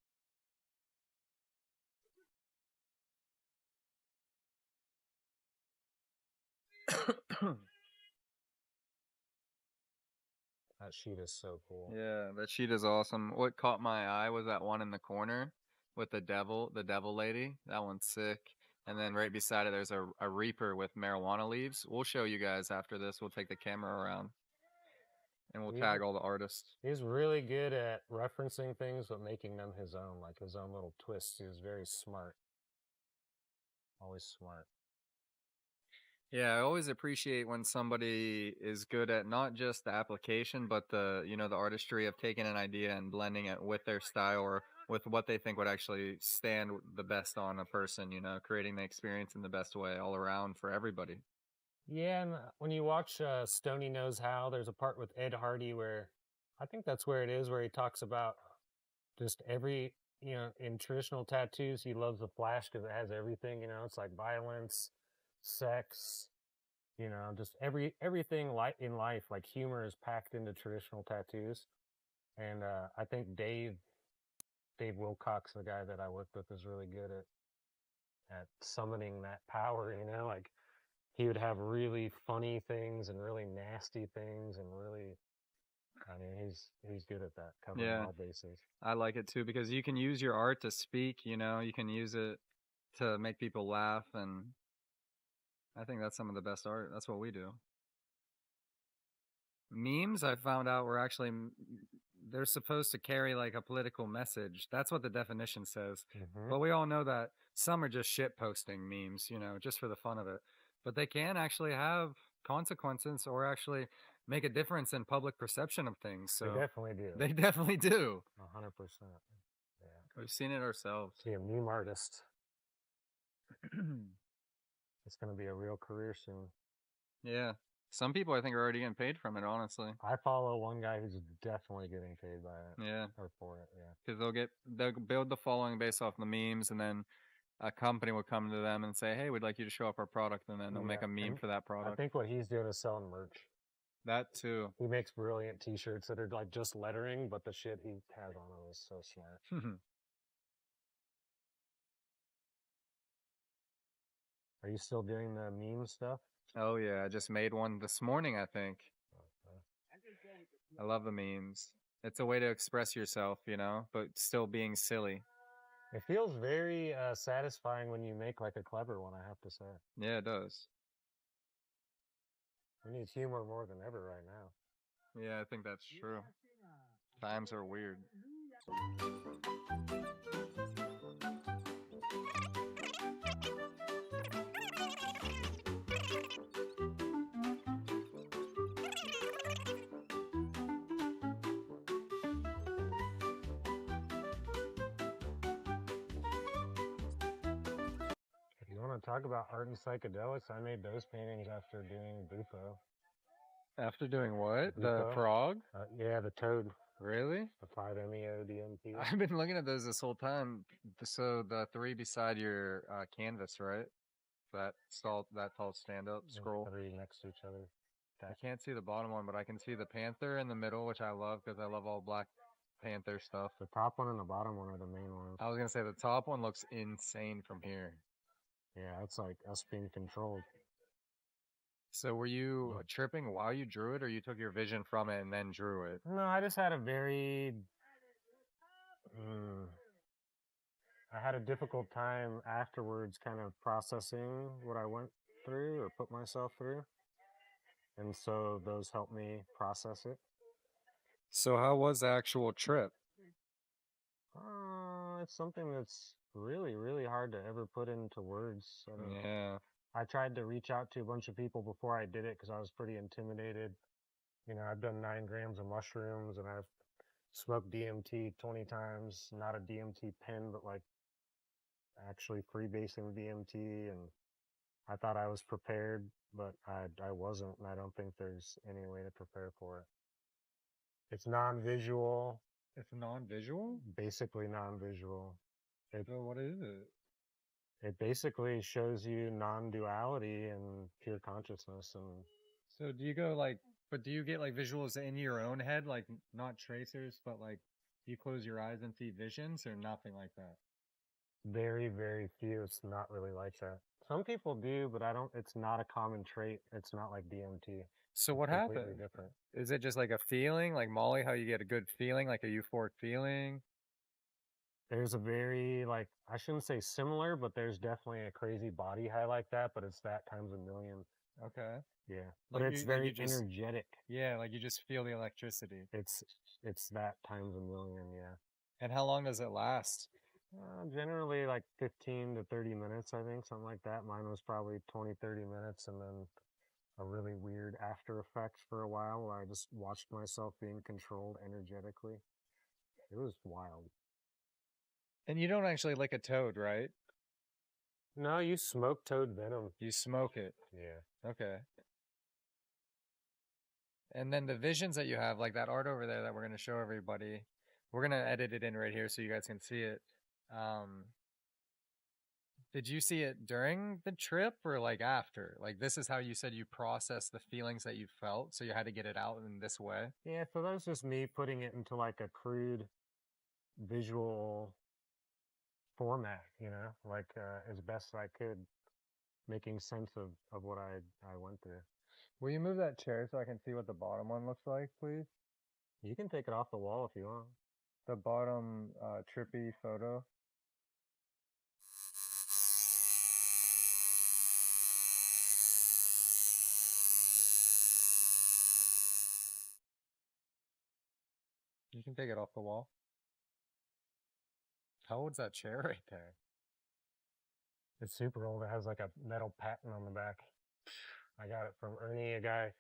That sheet is so cool. Yeah, that sheet is awesome. What caught my eye was that one in the corner with the devil lady. That one's sick. And then right beside it, there's a reaper with marijuana leaves. We'll show you guys after this. We'll take the camera around and we'll tag all the artists. He's really good at referencing things, but making them his own, like his own little twists. He was very smart. Always smart. Yeah, I always appreciate when somebody is good at not just the application, but the artistry of taking an idea and blending it with their style or with what they think would actually stand the best on a person, creating the experience in the best way all around for everybody. Yeah, and when you watch Stoney Knows How, there's a part with Ed Hardy where I think that's where it is, where he talks about just every, in traditional tattoos, he loves the flash because it has everything, it's like violence, sex, just everything in life, like humor is packed into traditional tattoos. And I think Dave Wilcox, the guy that I worked with, is really good at summoning that power, like he would have really funny things and really nasty things and really, I mean, he's good at that, covering all bases. I like it too because you can use your art to speak, you can use it to make people laugh, and I think that's some of the best art. That's what we do. Memes, I found out, were actually, they're supposed to carry like a political message. That's what the definition says. Mm-hmm. But we all know that some are just shit posting memes, just for the fun of it. But they can actually have consequences or actually make a difference in public perception of things. So they definitely do. They definitely do. 100%. Yeah. We've seen it ourselves. Be a meme artist. It's going to be a real career soon. Yeah. Some people I think are already getting paid from it, honestly. I follow one guy who's definitely getting paid by it. Yeah. Or for it, yeah. Because they'll build the following based off the memes, and then a company will come to them and say, hey, we'd like you to show up our product, and then they'll make a meme for that product. I think what he's doing is selling merch. That too. He makes brilliant t-shirts that are like just lettering, but the shit he has on them is so smart. Are you still doing the meme stuff? Oh yeah, I just made one this morning, I think. I love the memes. It's a way to express yourself, but still being silly. It feels very satisfying when you make like a clever one, I have to say. Yeah, it does. We need humor more than ever right now. Yeah, I think that's true. Times are weird. Talk about art and psychedelics. I made those paintings after doing Bufo. After doing what? Bufo. The frog? Yeah, the toad. Really? The 5-MeO-DMT. I've been looking at those this whole time. So the three beside your canvas, right? That tall stand-up scroll. Three next to each other. I can't see the bottom one, but I can see the panther in the middle, which I love because I love all Black Panther stuff. The top one and the bottom one are the main ones. I was going to say the top one looks insane from here. Yeah, it's like us being controlled. So were you tripping while you drew it, or you took your vision from it and then drew it? No, I just had a very... I had a difficult time afterwards kind of processing what I went through or put myself through. And so those helped me process it. So how was the actual trip? It's something that's really, really hard to ever put into words. Yeah. I tried to reach out to a bunch of people before I did it because I was pretty intimidated. You know, I've done 9 grams of mushrooms and I've smoked DMT 20 times, not a DMT pen, but like actually freebasing DMT. And I thought I was prepared, but I wasn't. And I don't think there's any way to prepare for it. It's non-visual, It's non-visual? basically non-visual. So what is it? It basically shows you non-duality and pure consciousness. And So do you go like, but do you get like visuals in your own head, like not tracers, but like you close your eyes and see visions or nothing like that? very, very few. It's not really like that. Some people do, but I don't. It's not a common trait. It's not like DMT. So It's what completely happened? different. Is it just like a feeling, like Molly, how you get a good feeling, like a euphoric feeling? There's a very like I shouldn't say similar, but there's definitely a crazy body high like that. But it's that times a million. Okay. Yeah, but Like it's you, like very you just, energetic. yeah, like you just feel the electricity. It's that times a million. Yeah. And how long does it last? Generally like 15 to 30 minutes, I think, something like that. Mine was probably 20, 30 minutes, and then a really weird after effect for a while where I just watched myself being controlled energetically. It was wild. And you don't actually lick a toad, right? No, you smoke toad venom. You smoke it. Yeah. Okay. And then the visions that you have, like that art over there that we're going to show everybody, we're going to edit it in right here so you guys can see it. Did you see it during the trip or like after? Like this is how you said you processed the feelings that you felt, so you had to get it out in this way. Yeah, so that was just me putting it into like a crude visual format, you know, like as best I could, making sense of what I went through. Will you move that chair so I can see what the bottom one looks like, please? You can take it off the wall if you want. The bottom trippy photo. You can take it off the wall. How old's that chair right there? It's super old. It has like a metal patent on the back. I got it from Ernie, a guy.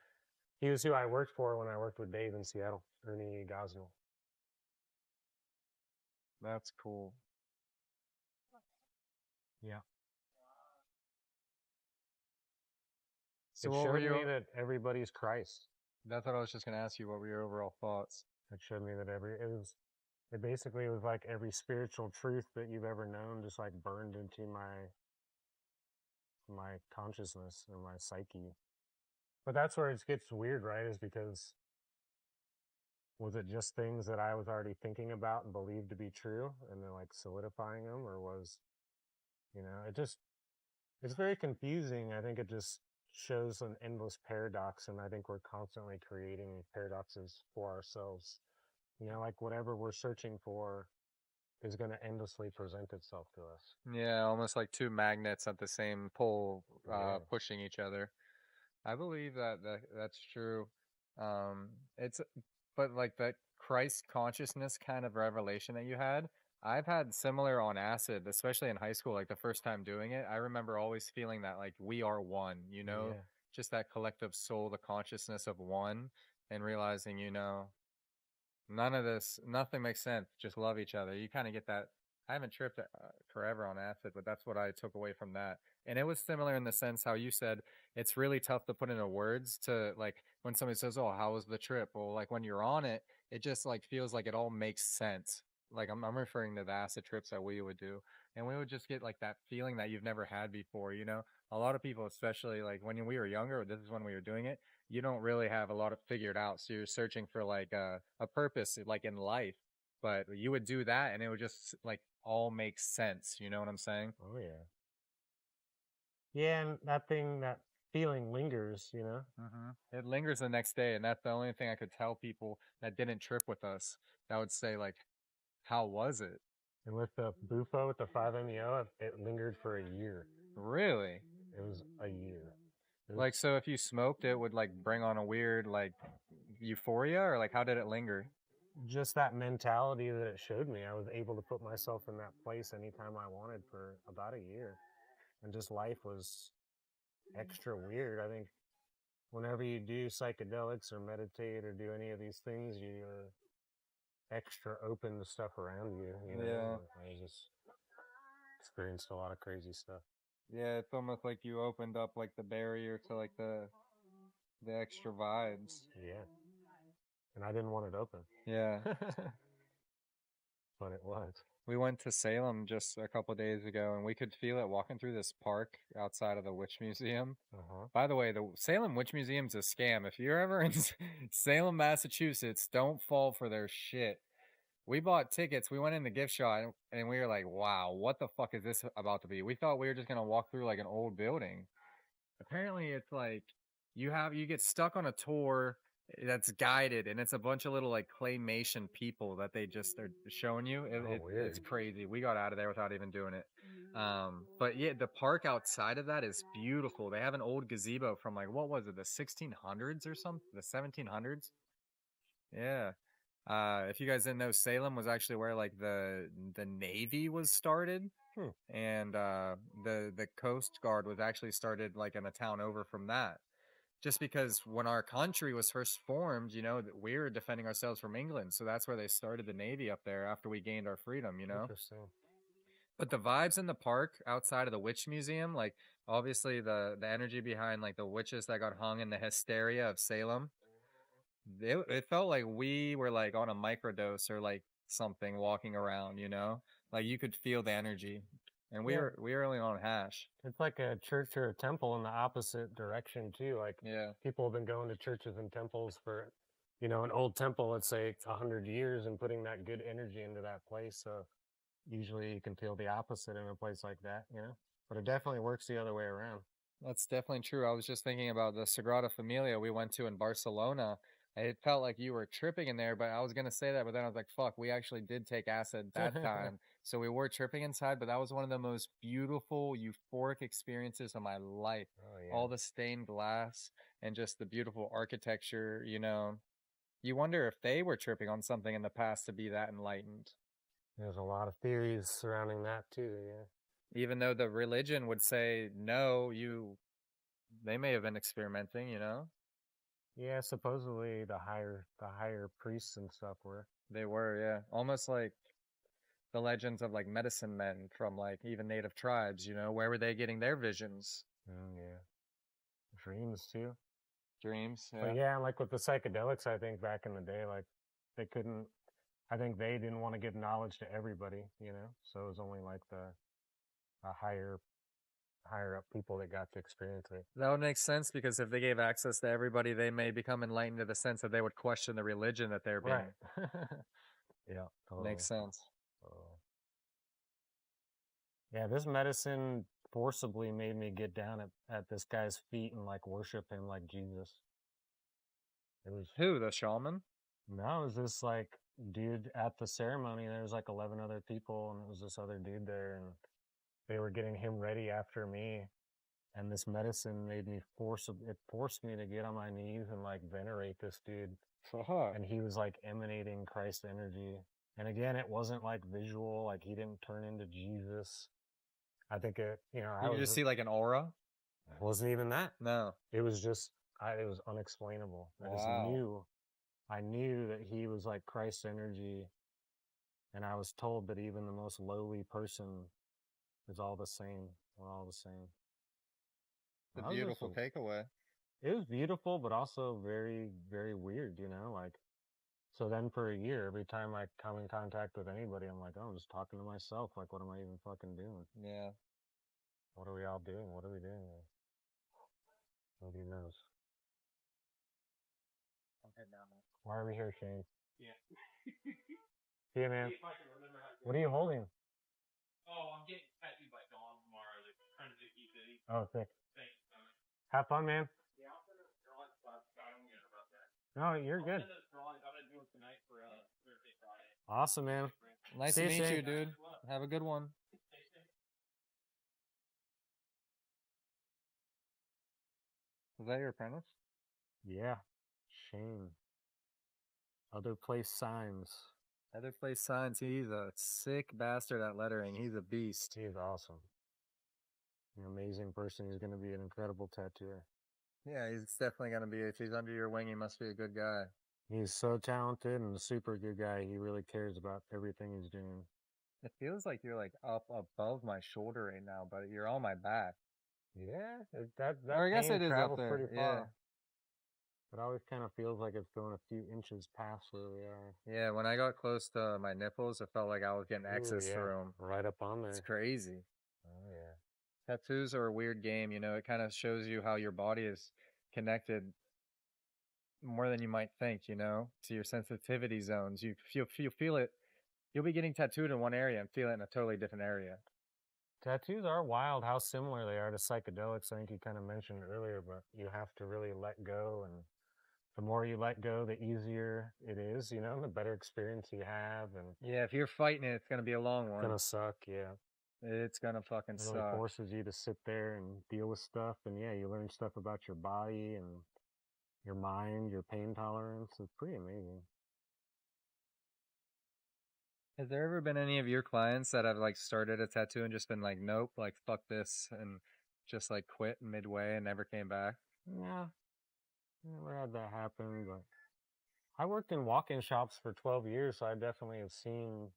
He was who I worked for when I worked with Dave in Seattle. Ernie Gosnell. That's cool. Yeah. So It what showed were you? me that everybody's Christ. That's what I was just gonna ask you. What were your overall thoughts? It showed me that it basically was like every spiritual truth that you've ever known just like burned into my consciousness or my psyche. But that's where it gets weird, right? Is because was it just things that I was already thinking about and believed to be true and then like solidifying them, or was, it's very confusing. I think it just shows an endless paradox, and I think we're constantly creating paradoxes for ourselves. You know, like whatever we're searching for is going to endlessly present itself to us. Yeah, almost like two magnets at the same pole, Yeah. pushing each other. I believe that's true. It's but like that Christ consciousness kind of revelation that you had, I've had similar on acid, especially in high school. Like the first time doing it, I remember always feeling that like we are one. Yeah. Just that collective soul, the consciousness of one, and realizing, nothing makes sense. Just love each other. You kind of get that. I haven't tripped forever on acid, but that's what I took away from that. And it was similar in the sense how you said it's really tough to put into words to like when somebody says, "Oh, how was the trip?" Well, like when you're on it, it just like feels like it all makes sense. Like I'm referring to the acid trips that we would do, and we would just get like that feeling that you've never had before. A lot of people, especially like when we were younger, this is when we were doing it, you don't really have a lot of figured out. So you're searching for like a purpose like in life, but you would do that and it would just like all make sense. You know what I'm saying? Oh yeah. Yeah, and that feeling lingers, you know? It lingers the next day. And that's the only thing I could tell people that didn't trip with us that would say like, how was it? And with the bufo, with the 5-MeO, it lingered for a year. Really? It was a year. Like, so if you smoked, it would like bring on a weird like euphoria, or like how did it linger? Just that mentality that it showed me. I was able to put myself in that place anytime I wanted for about a year. And just life was extra weird. I think whenever you do psychedelics or meditate or do any of these things, you're extra open to stuff around you. You know, Yeah. I just experienced a lot of crazy stuff. Yeah, it's almost like you opened up like the barrier to like the extra vibes. Yeah, and I didn't want it open, Yeah. but it was. We went to Salem just a couple days ago and we could feel it walking through this park outside of the Witch Museum. By the way, the Salem Witch Museum's a scam. If you're ever in Salem, Massachusetts, don't fall for their shit. We bought tickets. We went in the gift shop and we were like, wow, what the fuck is this about to be? We thought we were just going to walk through like an old building. Apparently it's like you get stuck on a tour that's guided and it's a bunch of little like claymation people that they just are showing you. It's Weird. crazy. We got out of there without even doing it. But yeah, the park outside of that is beautiful. They have an old gazebo from like, what was it, the 1600s or something? The 1700s? Yeah. If you guys didn't know, Salem was actually where like the Navy was started, and the Coast Guard was actually started like in a town over from that. Just because when our country was first formed, you know, we were defending ourselves from England, so that's where they started the Navy up there after we gained our freedom, you know. Interesting. But the vibes in the park outside of the Witch Museum, like obviously the energy behind like the witches that got hung in the hysteria of Salem, it felt like we were like on a microdose or like something walking around, you know, like you could feel the energy, and we were only on hash. It's like a church or a temple in the opposite direction too. Like Yeah, people have been going to churches and temples for, you know, an old temple, let's say 100 years, and putting that good energy into that place. So usually you can feel the opposite in a place like that, you know. But it definitely works the other way around. that's definitely true. I was just thinking about the Sagrada Familia we went to in Barcelona. It felt like you were tripping in there, but I was gonna say that, but then I was like, "Fuck, we actually did take acid that time, so we were tripping inside." But that was one of the most beautiful, euphoric experiences of my life. Oh yeah. All the stained glass and just the beautiful architecture. You know, you wonder if they were tripping on something in the past to be that enlightened. There's a lot of theories surrounding that too, yeah. Even though the religion would say no, they may have been experimenting. You know. Yeah, supposedly the higher priests and stuff were. They were, yeah. Almost like the legends of like medicine men from like even native tribes, you know, where were they getting their visions? Yeah. Dreams too. Dreams, yeah. But yeah, like with the psychedelics, I think back in the day, like I think they didn't want to give knowledge to everybody, you know? So it was only like the higher up people that got to experience it. That would make sense because if they gave access to everybody, they may become enlightened to the sense that they would question the religion that they're being. Right. Yeah. Totally. Makes sense. Yeah, this medicine forcibly made me get down at this guy's feet and like worship him like Jesus. It was Who, the shaman? No, it was this like dude at the ceremony. There was like 11 other people, and it was this other dude there, and they were getting him ready after me. And this medicine forced me to get on my knees and like venerate this dude. And he was like emanating Christ energy. And again, it wasn't like visual, like he didn't turn into Jesus. I think it, you know, You could just see like an aura? It wasn't even that. No. It was just, it was unexplainable. I knew that he was like Christ's energy. And I was told that even the most lowly person is all the same. We're all the same. The beautiful takeaway. It was beautiful, but also very, very weird, you know, like, so then for a year, every time I come in contact with anybody, I'm like, oh, I'm just talking to myself. Like, what am I even fucking doing? Yeah. What are we all doing? What are we doing? Nobody knows. Why are we here, Shane? Yeah. See you, man. What are you holding? Oh, I'm getting tattooed by Dawn tomorrow. They're trying to do City. Oh, sick. Thanks. Have fun, man. Yeah, I'll send those drawings, but I don't get about that. No, you're good. I'll send those drawings. I'm going to do them tonight for Thursday, Friday. Awesome, man. Nice See to you, meet Shane. you, dude. Have a good one. Is that your apprentice? Yeah. Shane. Other place signs. Other place signs. He's a sick bastard at lettering. He's a beast. He's awesome. an amazing person. He's going to be an incredible tattooer. Yeah, he's definitely gonna be. If he's under your wing, he must be a good guy. He's so talented and a super good guy. He really cares about everything he's doing. It feels like you're like up above my shoulder right now, but you're on my back. Yeah, that Or I guess pain it is up travels there. pretty Yeah. far. It always kind of feels like it's going a few inches past where we are. Yeah, when I got close to my nipples, it felt like I was getting X's Ooh, yeah, through them. right up on there. It's crazy. Oh yeah. Tattoos are a weird game, you know. It kind of shows you how your body is connected more than you might think, you know, to your sensitivity zones. You feel it. You'll be getting tattooed in one area and feel it in a totally different area. Tattoos are wild how similar they are to psychedelics. I think you kind of mentioned earlier, but you have to really let go. And the more you let go, the easier it is, you know, the better experience you have. And Yeah, if you're fighting it, it's gonna be a long it's one. going to suck. Yeah. It's gonna fucking It really suck. forces you to sit there and deal with stuff. And yeah, you learn stuff about your body and your mind, your pain tolerance. It's pretty amazing. Has there ever been any of your clients that have like started a tattoo and just been like, nope, like fuck this, and just like quit midway and never came back? Yeah, never had that happen, but I worked in walk-in shops for 12 years, so I definitely have seen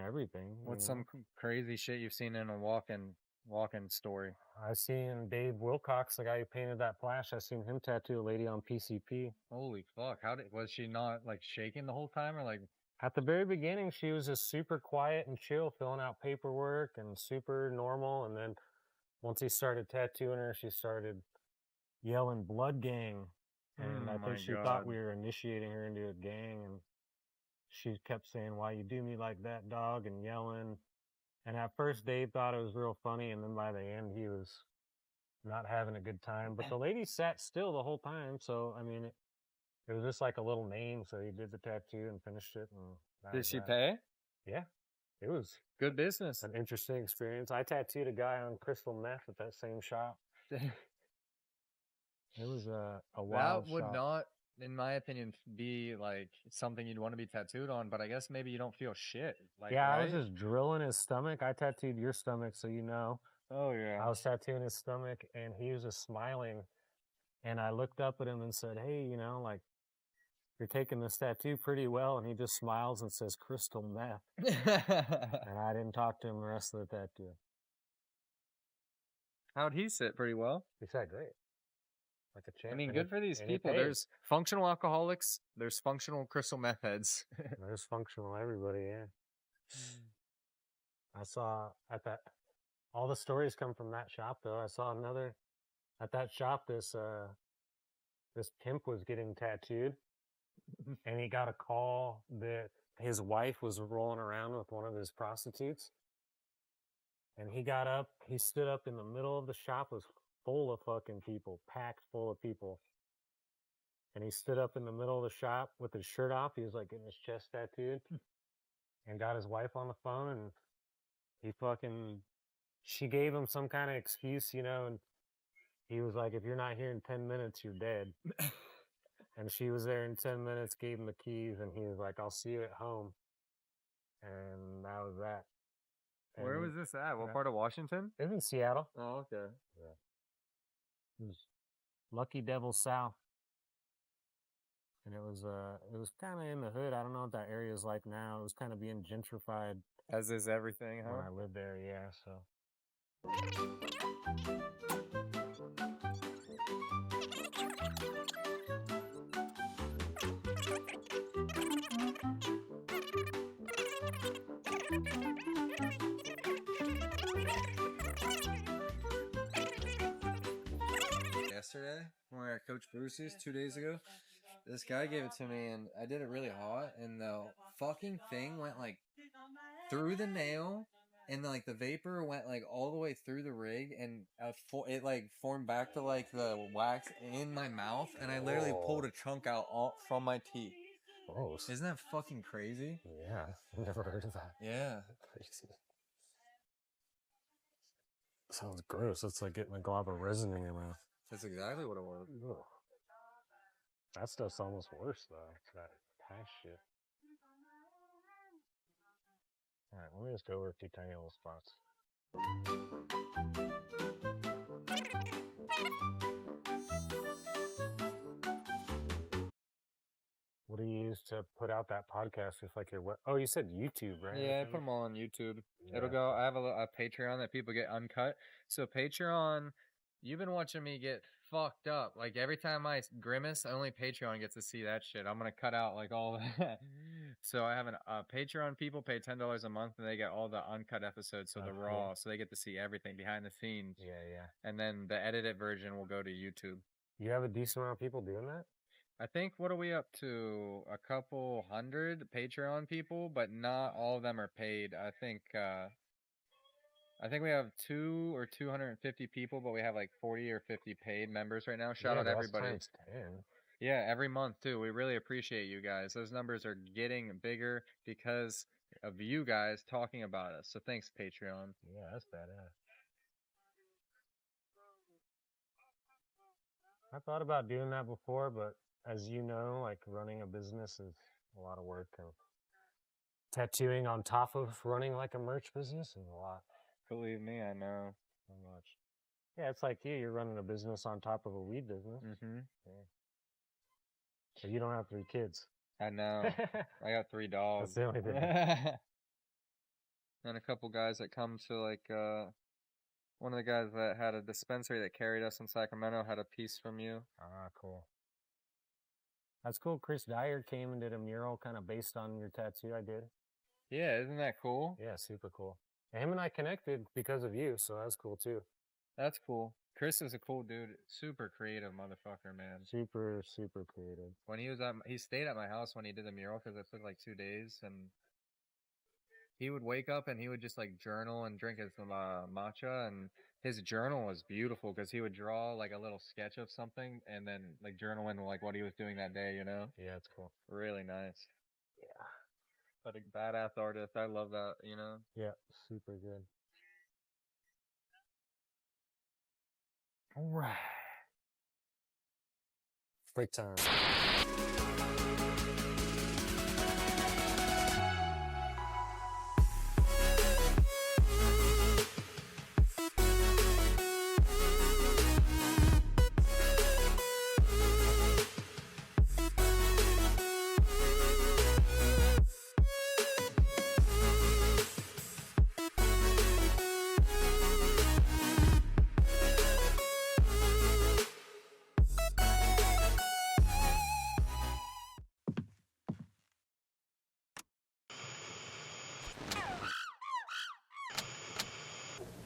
everything. What's you know? some crazy shit you've seen in a walk-in story? I seen Dave Wilcox, the guy who painted that flash. I seen him tattoo a lady on PCP. Holy fuck! Was she not like shaking the whole time, or like? At the very beginning, she was just super quiet and chill, filling out paperwork and super normal. And then once he started tattooing her, she started yelling "Blood Gang," and I my think she God. thought we were initiating her into a gang. And she kept saying, "Why you do me like that, dog?" and yelling. And at first, Dave thought it was real funny, and then by the end, he was not having a good time. But the lady sat still the whole time, so I mean, it was just like a little name. So he did the tattoo and finished it. And that Did was she that. pay? Yeah, it was Good business. an interesting experience. I tattooed a guy on crystal meth at that same shop. It was a wild That would shop. not, in my opinion, be like something you'd want to be tattooed on. But I guess maybe you don't feel shit. Like, Yeah, I right? was just drilling his stomach. I tattooed your stomach, so you know. Oh yeah. I was tattooing his stomach, and he was just smiling. And I looked up at him and said, "Hey, you know, like, you're taking this tattoo pretty well." And he just smiles and says, "Crystal meth." And I didn't talk to him the rest of the tattoo. How'd he sit? Pretty well. He said, "Great." Like a champ. I mean, And good he- for these and he people. paid. There's functional alcoholics. There's functional crystal meth heads. There's functional everybody, yeah. I saw at that, all the stories come from that shop though. I saw another, at that shop, this pimp was getting tattooed and he got a call that his wife was rolling around with one of his prostitutes. And he got up, he stood up in the middle of the shop, was full of fucking people, packed full of people. And he stood up in the middle of the shop with his shirt off. He was like getting his chest tattooed and got his wife on the phone. And she gave him some kind of excuse, you know, and he was like, "If you're not here in 10 minutes, you're dead." And she was there in 10 minutes, gave him the keys, and he was like, "I'll see you at home." And that was that. Where And was this at? What yeah. part of Washington? It was in Seattle. Oh, okay. It was Lucky Devil South. And it was kind of in the hood. I don't know what that area is like now. It was kind of being gentrified As is everything, when huh? I lived there, yeah, so. Yesterday, when we were at Coach Bruce's 2 days ago, this guy gave it to me, and I did it really hot, and the fucking thing went like through the nail, and like the vapor went like all the way through the rig, and it like formed back to like the wax in my mouth, and I literally pulled a chunk out all from my teeth. Gross. Isn't that fucking crazy? Yeah, I've never heard of that. Yeah. Crazy. Sounds gross. It's like getting a glob of resin in your mouth. That's exactly what it was. Ugh. That stuff's almost worse though. That hash shit. Alright, let me just go over a few tiny little spots. What do you use to put out that podcast? Just like your oh, you said YouTube, right? Yeah, I put them all on YouTube. It'll Yeah. go. I have a Patreon that people get uncut. So Patreon, you've been watching me get fucked up. Like every time I grimace, only Patreon gets to see that shit. I'm gonna cut out like all that. So I have a Patreon. People pay $10 a month and they get all the uncut episodes, so the Cool. raw, so they get to see everything behind the scenes. Yeah, yeah. And then the edited version will go to YouTube. You have a decent amount of people doing that? I think, what are we up to? A couple hundred Patreon people, but not all of them are paid. I think we have 250 people, but we have like 40 or 50 paid members right now. Shout out everybody. Times 10. Yeah, every month too. We really appreciate you guys. Those numbers are getting bigger because of you guys talking about us. So thanks, Patreon. Yeah, that's badass. I thought about doing that before, but as you know, like running a business is a lot of work, and tattooing on top of running like a merch business is a lot. Believe me, I know. So much. Yeah, it's like you're running a business on top of a weed business. Mm-hmm. Yeah. So you don't have 3 kids. I know. I got 3 dogs. That's the only difference. And a couple guys that come to like one of the guys that had a dispensary that carried us in Sacramento had a piece from you. Ah, cool. That's cool. Chris Dyer came and did a mural kind of based on your tattoo I did. Yeah, isn't that cool? Yeah, super cool. And him and I connected because of you, so that's cool too. That's cool. Chris is a cool dude. Super creative motherfucker, man. Super, super creative. When he stayed at my house when he did the mural because it took like 2 days, and he would wake up and he would just like journal and drink his matcha, and his journal was beautiful because he would draw like a little sketch of something and then like journal in like what he was doing that day, you know? Yeah, it's cool. Really nice. Yeah. But a badass artist. I love that, you know? Yeah, super good. All right. Break time.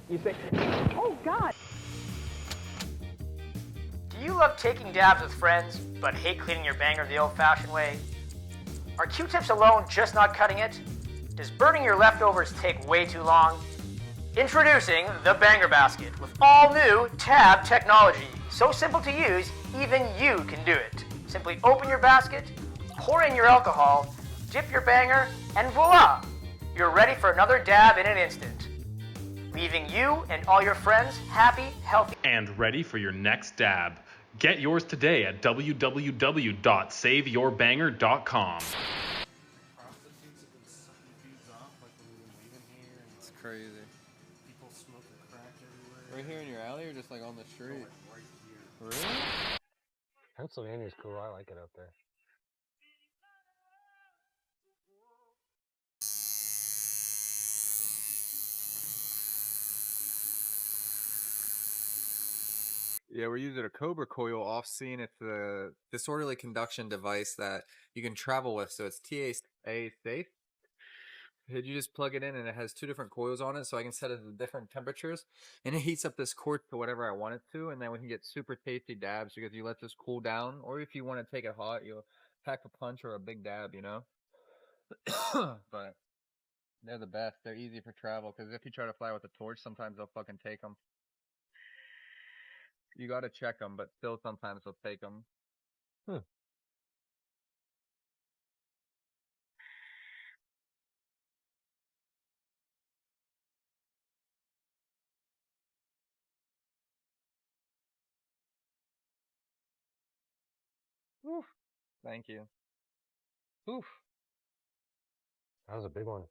You say, oh God. Do you love taking dabs with friends, but hate cleaning your banger the old-fashioned way? Are Q-tips alone just not cutting it? Does burning your leftovers take way too long? Introducing the Banger Basket with all new tab technology. So simple to use, even you can do it. Simply open your basket, pour in your alcohol, dip your banger, and voila! You're ready for another dab in an instant. Leaving you and all your friends happy, healthy, and ready for your next dab. Get yours today at www.saveyourbanger.com. It's crazy. People smoking crack everywhere. Right here in your alley or just like on the street? Right here. Really? Pennsylvania's cool. I like it up there. Yeah, we're using a Cobra coil off-scene. It's a disorderly conduction device that you can travel with, so it's TSA safe. You just plug it in, and it has 2 different coils on it, so I can set it to different temperatures, and it heats up this quartz to whatever I want it to, and then we can get super tasty dabs because you let this cool down, or if you want to take it hot, you pack a punch or a big dab, you know? But they're the best. They're easy for travel, because if you try to fly with a torch, sometimes they'll fucking take them. You gotta check them, but still sometimes they'll take them. Oof. Thank you. Oof. That was a big one.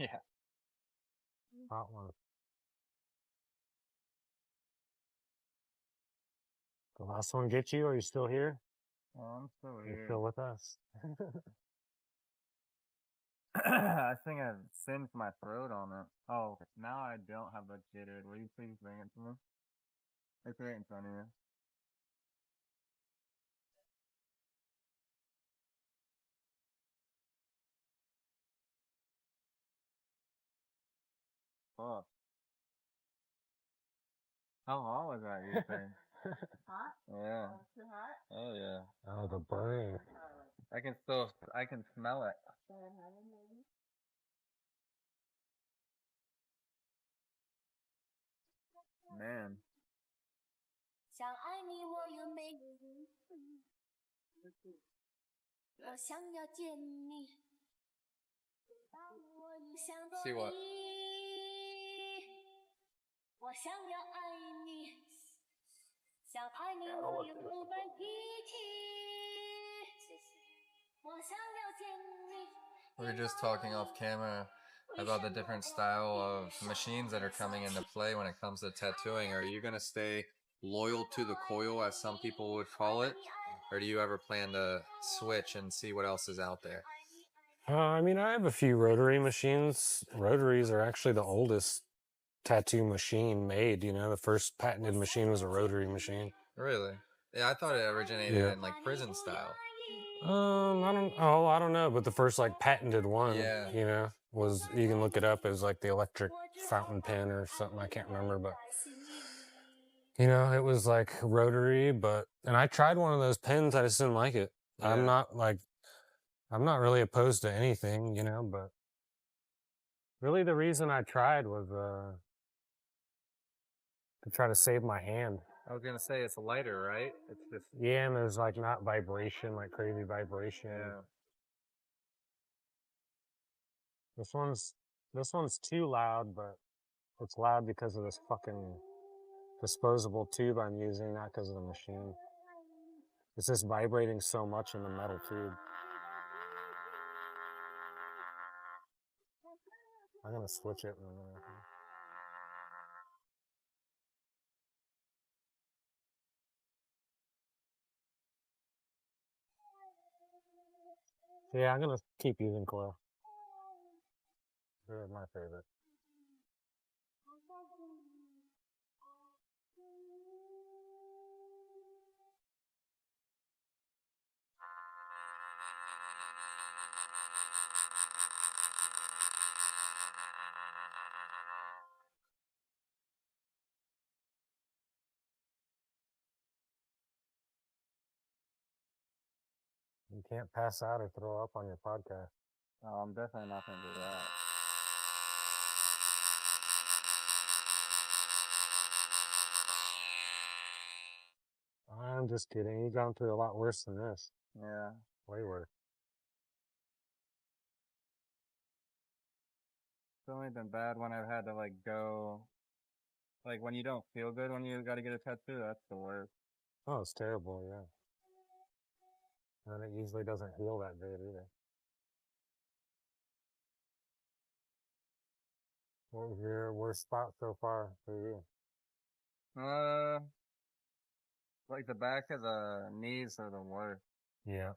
Yeah. Hot one. The last one get you? Are you still here? Oh, I'm still You're here. still with us. I think I singed my throat on it. Oh, now I don't have the Gatorade. Will you please bring it to me? It's right in front of you. Fuck. How hot was that, you think? Hot? Yeah. Too hot? Oh, yeah. Oh, the burn. I can smell it. Man. 想爱你，我又没，我想要见你，我又想着 See what? 你，我想要爱你，想爱你，我又不摆脾气，我想要见你。 We were just talking off camera about the different style of machines that are coming into play when it comes to tattooing. Are you going to stay loyal to the coil, as some people would call it? Or do you ever plan to switch and see what else is out there? I mean, I have a few rotary machines. Rotaries are actually the oldest tattoo machine made. You know, the first patented machine was a rotary machine. Really? Yeah, I thought it originated in like prison style. I don't know, but the first like patented one, Yeah. you know, was, you can look it up as like the electric fountain pen or something. I can't remember, but you know, it was like rotary, and I tried one of those pens. I just didn't like it. Yeah. I'm not really opposed to anything, you know, but really the reason I tried was, to try to save my hand. I was gonna say it's lighter, right? It's just Yeah, and there's like not vibration, like crazy vibration. yeah. This one's too loud, but it's loud because of this fucking disposable tube I'm using, not because of the machine. It's just vibrating so much in the metal tube. I'm gonna switch it in a minute. Yeah, I'm gonna keep using coil. They're my favorite. You can't pass out or throw up on your podcast. Oh, I'm definitely not gonna do that. I'm just kidding. You've gone through a lot worse than this. Yeah. Way worse. It's only been bad when I've had to like go, like when you don't feel good when you got to get a tattoo. That's the worst. Oh, it's terrible, yeah. And it usually doesn't heal that good either. What was your worst spot so far for you? Like the back of the knees are the worst. Yeah.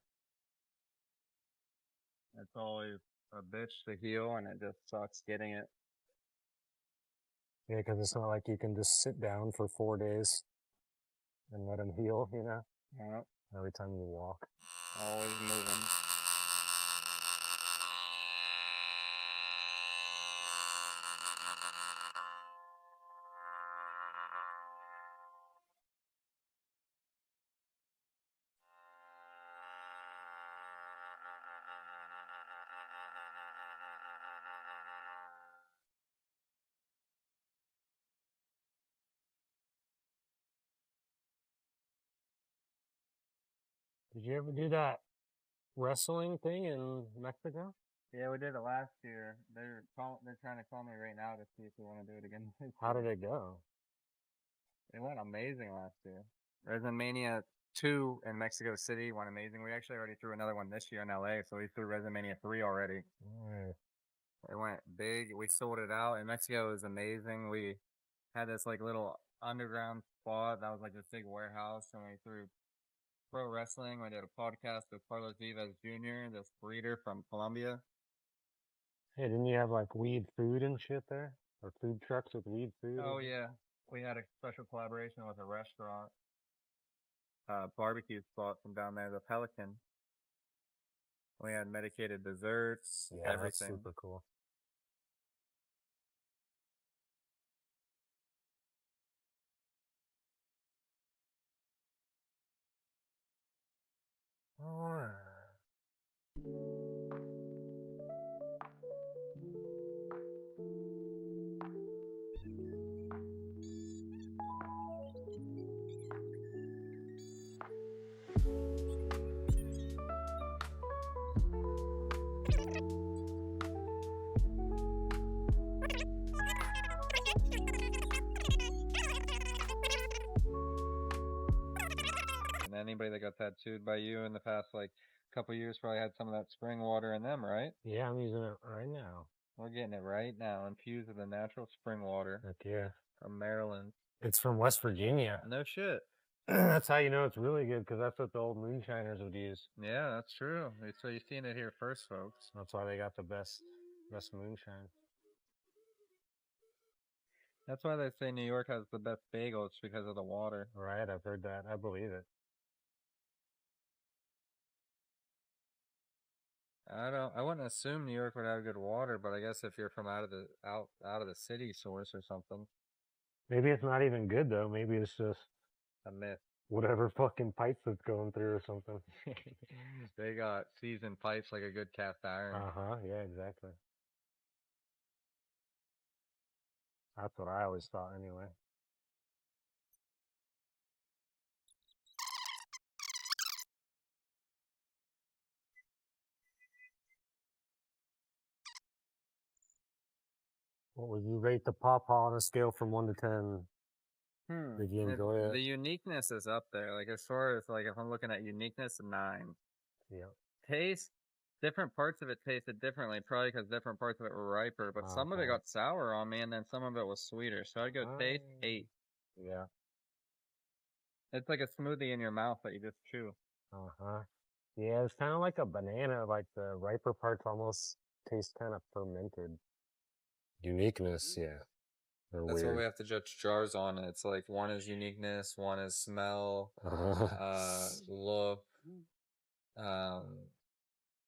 It's always a bitch to heal, and it just sucks getting it. Yeah, because it's not like you can just sit down for 4 days and let them heal, you know? Yep. Every time you walk. Always moving. Did you ever do that wrestling thing in Mexico? Yeah, we did it last year. They're trying to call me right now to see if we want to do it again. How did it go? It went amazing last year. Resin Mania 2 in Mexico City went amazing. We actually already threw another one this year in LA, so we threw Resin Mania 3 already. It went big. We sold it out. In Mexico, it was amazing. We had this like little underground spot that was like this big warehouse, and we threw pro wrestling. We did a podcast with Carlos Vivas Jr., this breeder from Colombia. Hey, didn't you have like weed food and shit there? Or food trucks with weed food? Oh yeah, we had a special collaboration with a restaurant, barbecue spot from down there, the Pelican. We had medicated desserts, Yeah, that's everything. super cool. Alright. And anybody that got tattooed by you in the past like couple years probably had some of that spring water in them, right? Yeah, I'm using it right now. We're getting it right now, infused with the natural spring water Heck yeah. from Maryland. It's from West Virginia. No shit. That's how you know it's really good, because that's what the old moonshiners would use. Yeah, that's true. So you've seen it here first, folks. That's why they got the best moonshine. That's why they say New York has the best bagels because of the water. Right, I've heard that. I believe it. I wouldn't assume New York would have good water, but I guess if you're from out of the city source or something. Maybe it's not even good though. Maybe it's just A myth. whatever fucking pipes it's going through or something. They got seasoned pipes like a good cast iron. Uh-huh, yeah, exactly. That's what I always thought anyway. What would you rate the pawpaw on a scale from 1 to 10? Did you enjoy it? The uniqueness is up there. Like as far as like if I'm looking at uniqueness, 9. Yeah. Taste, different parts of it tasted differently, probably because different parts of it were riper. But some of it got sour on me, and then some of it was sweeter. So I'd go taste 8. Yeah. It's like a smoothie in your mouth that you just chew. Uh-huh. Yeah, it's kind of like a banana. Like the riper parts almost taste kind of fermented. Uniqueness, yeah. They're That's weird. what we have to judge jars on. It's like one is uniqueness, one is smell, look,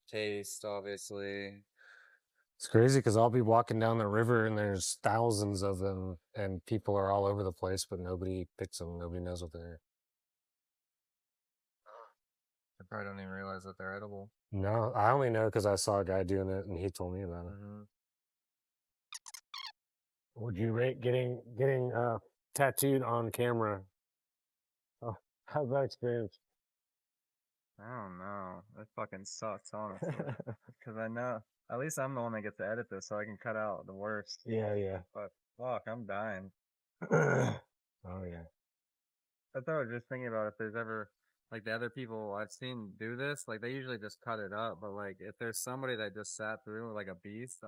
taste, obviously. It's crazy because I'll be walking down the river and there's thousands of them and people are all over the place, but nobody picks them. Nobody knows what they're. I probably don't even realize that they're edible. No, I only know because I saw a guy doing it and he told me about it. Would you rate getting tattooed on camera? Oh, how's that experience? I don't know. It fucking sucks, honestly. Because I know, at least I'm the one that gets to edit this, so I can cut out the worst. Yeah, yeah. But fuck, I'm dying. Oh, yeah. That's what I was just thinking about. If there's ever, like, the other people I've seen do this, like, they usually just cut it up. But, like, if there's somebody that just sat through like a beast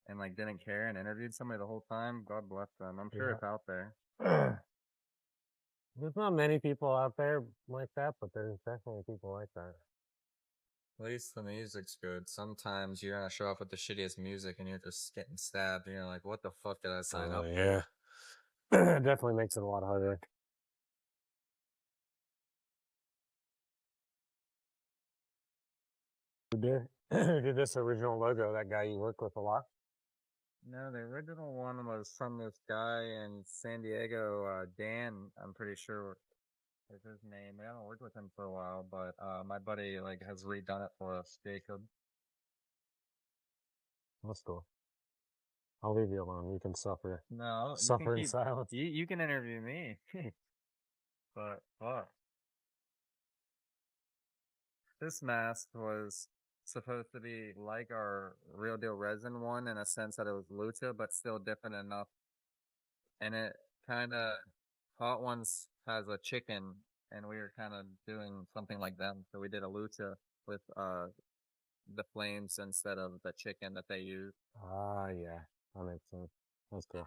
and, like, didn't care and interviewed somebody the whole time, God bless them. I'm sure it's out there. There's not many people out there like that, but there's definitely people like that. At least the music's good. Sometimes you're gonna show up with the shittiest music and you're just getting stabbed and you're like, what the fuck did I sign up for? Yeah. It definitely makes it a lot harder. Who did this original logo? That guy you work with a lot? No, the original one was from this guy in San Diego, Dan, I'm pretty sure is his name. I haven't worked with him for a while, but my buddy like has redone it for us, Jacob. That's cool. I'll leave you alone. You can suffer. No, Suffer in silence. You can interview me. But fuck. This mask was supposed to be like our real deal resin one in a sense that it was lucha, but still different enough. And it kind of, Hot Ones has a chicken, and we were kind of doing something like them. So we did a lucha with the flames instead of the chicken that they use. Ah, yeah, that makes sense. That's cool.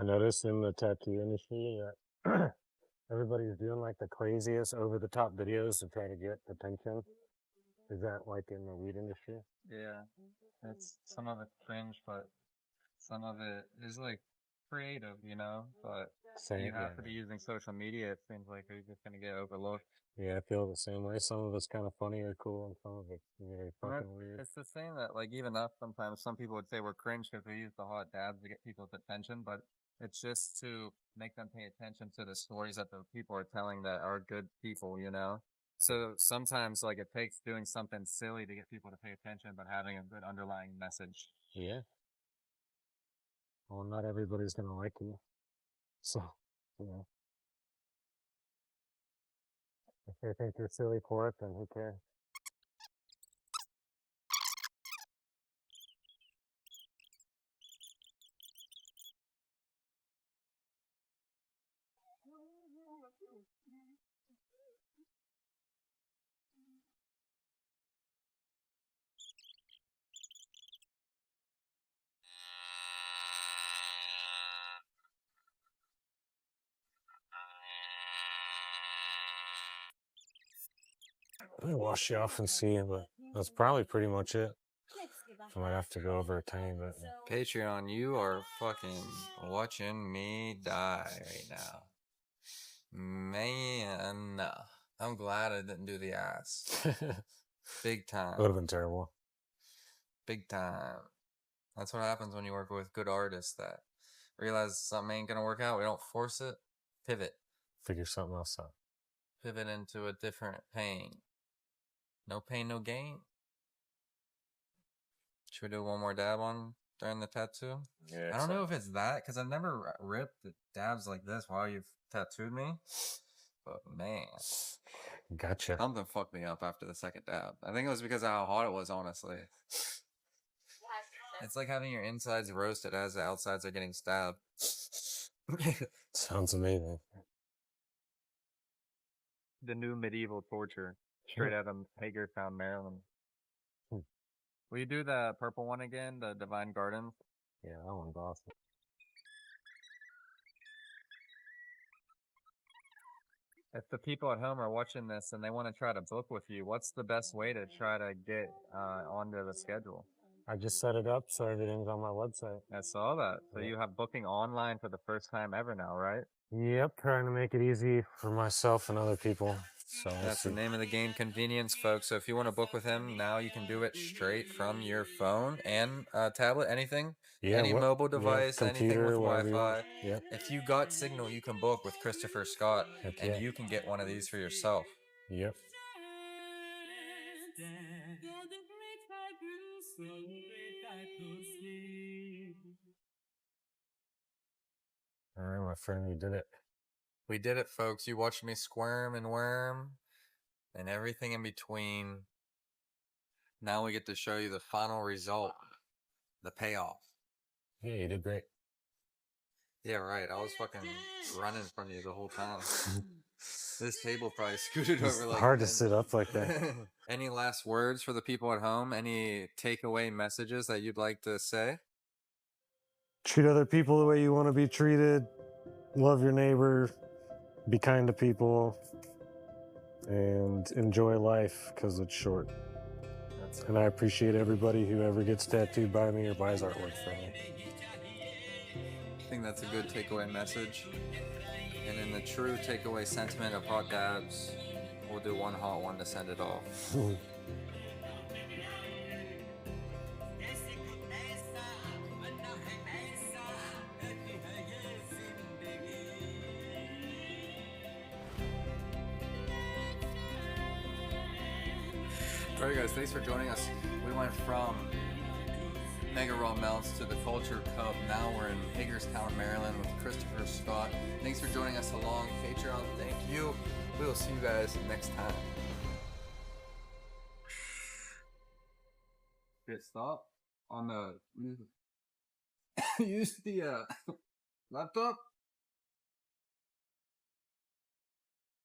I noticed in the tattoo industry that everybody's doing like the craziest over the top videos to try to get attention. Is that like in the weed industry? Yeah, it's some of it's cringe, but some of it is like creative, you know. But Same, you have yeah. to be using social media. It seems like you're just gonna get overlooked. Yeah, I feel the same way. Some of it's kind of funny or cool, and some of it's very And fucking weird. It's the same that like even us sometimes some people would say we're cringe because we use the hot dabs to get people's attention, but it's just to make them pay attention to the stories that the people are telling that are good people, you know. So sometimes like it takes doing something silly to get people to pay attention, but having a good underlying message. Yeah. Well, not everybody's gonna like you, so yeah. If they think you're silly for it, then who cares? Let me wash you off and see, but that's probably pretty much it. I might have to go over a tiny bit. Patreon, you are fucking watching me die right now. Man, I'm glad I didn't do the ass. Big time. It would have been terrible. Big time. That's what happens when you work with good artists that realize something ain't gonna work out. We don't force it. Pivot. Figure something else out. Pivot into a different pain. No pain, no gain. Should we do one more dab on during the tattoo? Yeah. I don't know if it's that, because I've never ripped the dabs like this while you've tattooed me. But man, Gotcha. something fucked me up after the second dab. I think it was because of how hot it was, honestly. It's like having your insides roasted as the outsides are getting stabbed. Sounds amazing. The new medieval torture, straight out of Hagerstown, Maryland. Will you do the purple one again, the Divine Gardens? Yeah, that one's awesome. If the people at home are watching this and they want to try to book with you, what's the best way to try to get onto the schedule? I just set it up so everything's on my website. I saw that. So Yeah. you have booking online for the first time ever now, right? Yep, trying to make it easy for myself and other people. So That's the name of the game, convenience, folks. So if you want to book with him, now you can do it straight from your phone and tablet, anything. Yeah, any mobile device, computer, anything with whatever you Wi-Fi. want. Yep. If you got Signal, you can book with Christopher Scott, Heck and yeah. you can get one of these for yourself. Yep. All right, my friend, you did it. We did it, folks. You watched me squirm and worm and everything in between. Now we get to show you the final result, the payoff. Yeah, you did great. Yeah, right. I was fucking running from you the whole time. This table probably scooted It's over like hard to this. sit up like that. Any last words for the people at home? Any takeaway messages that you'd like to say? Treat other people the way you want to be treated. Love your neighbor. Be kind to people. And enjoy life because it's short. And I appreciate everybody who ever gets tattooed by me or buys artwork from me. I think that's a good takeaway message. And in the true takeaway sentiment of hot dabs, we'll do one hot one to send it off. Alright guys, thanks for joining us. We went from Mega Raw Melts to the Culture Cup. Now we're in Hagerstown, Maryland with Christopher Scott. Thanks for joining us along Patreon. Thank you. We will see you guys next time. Good stop. on the use the laptop.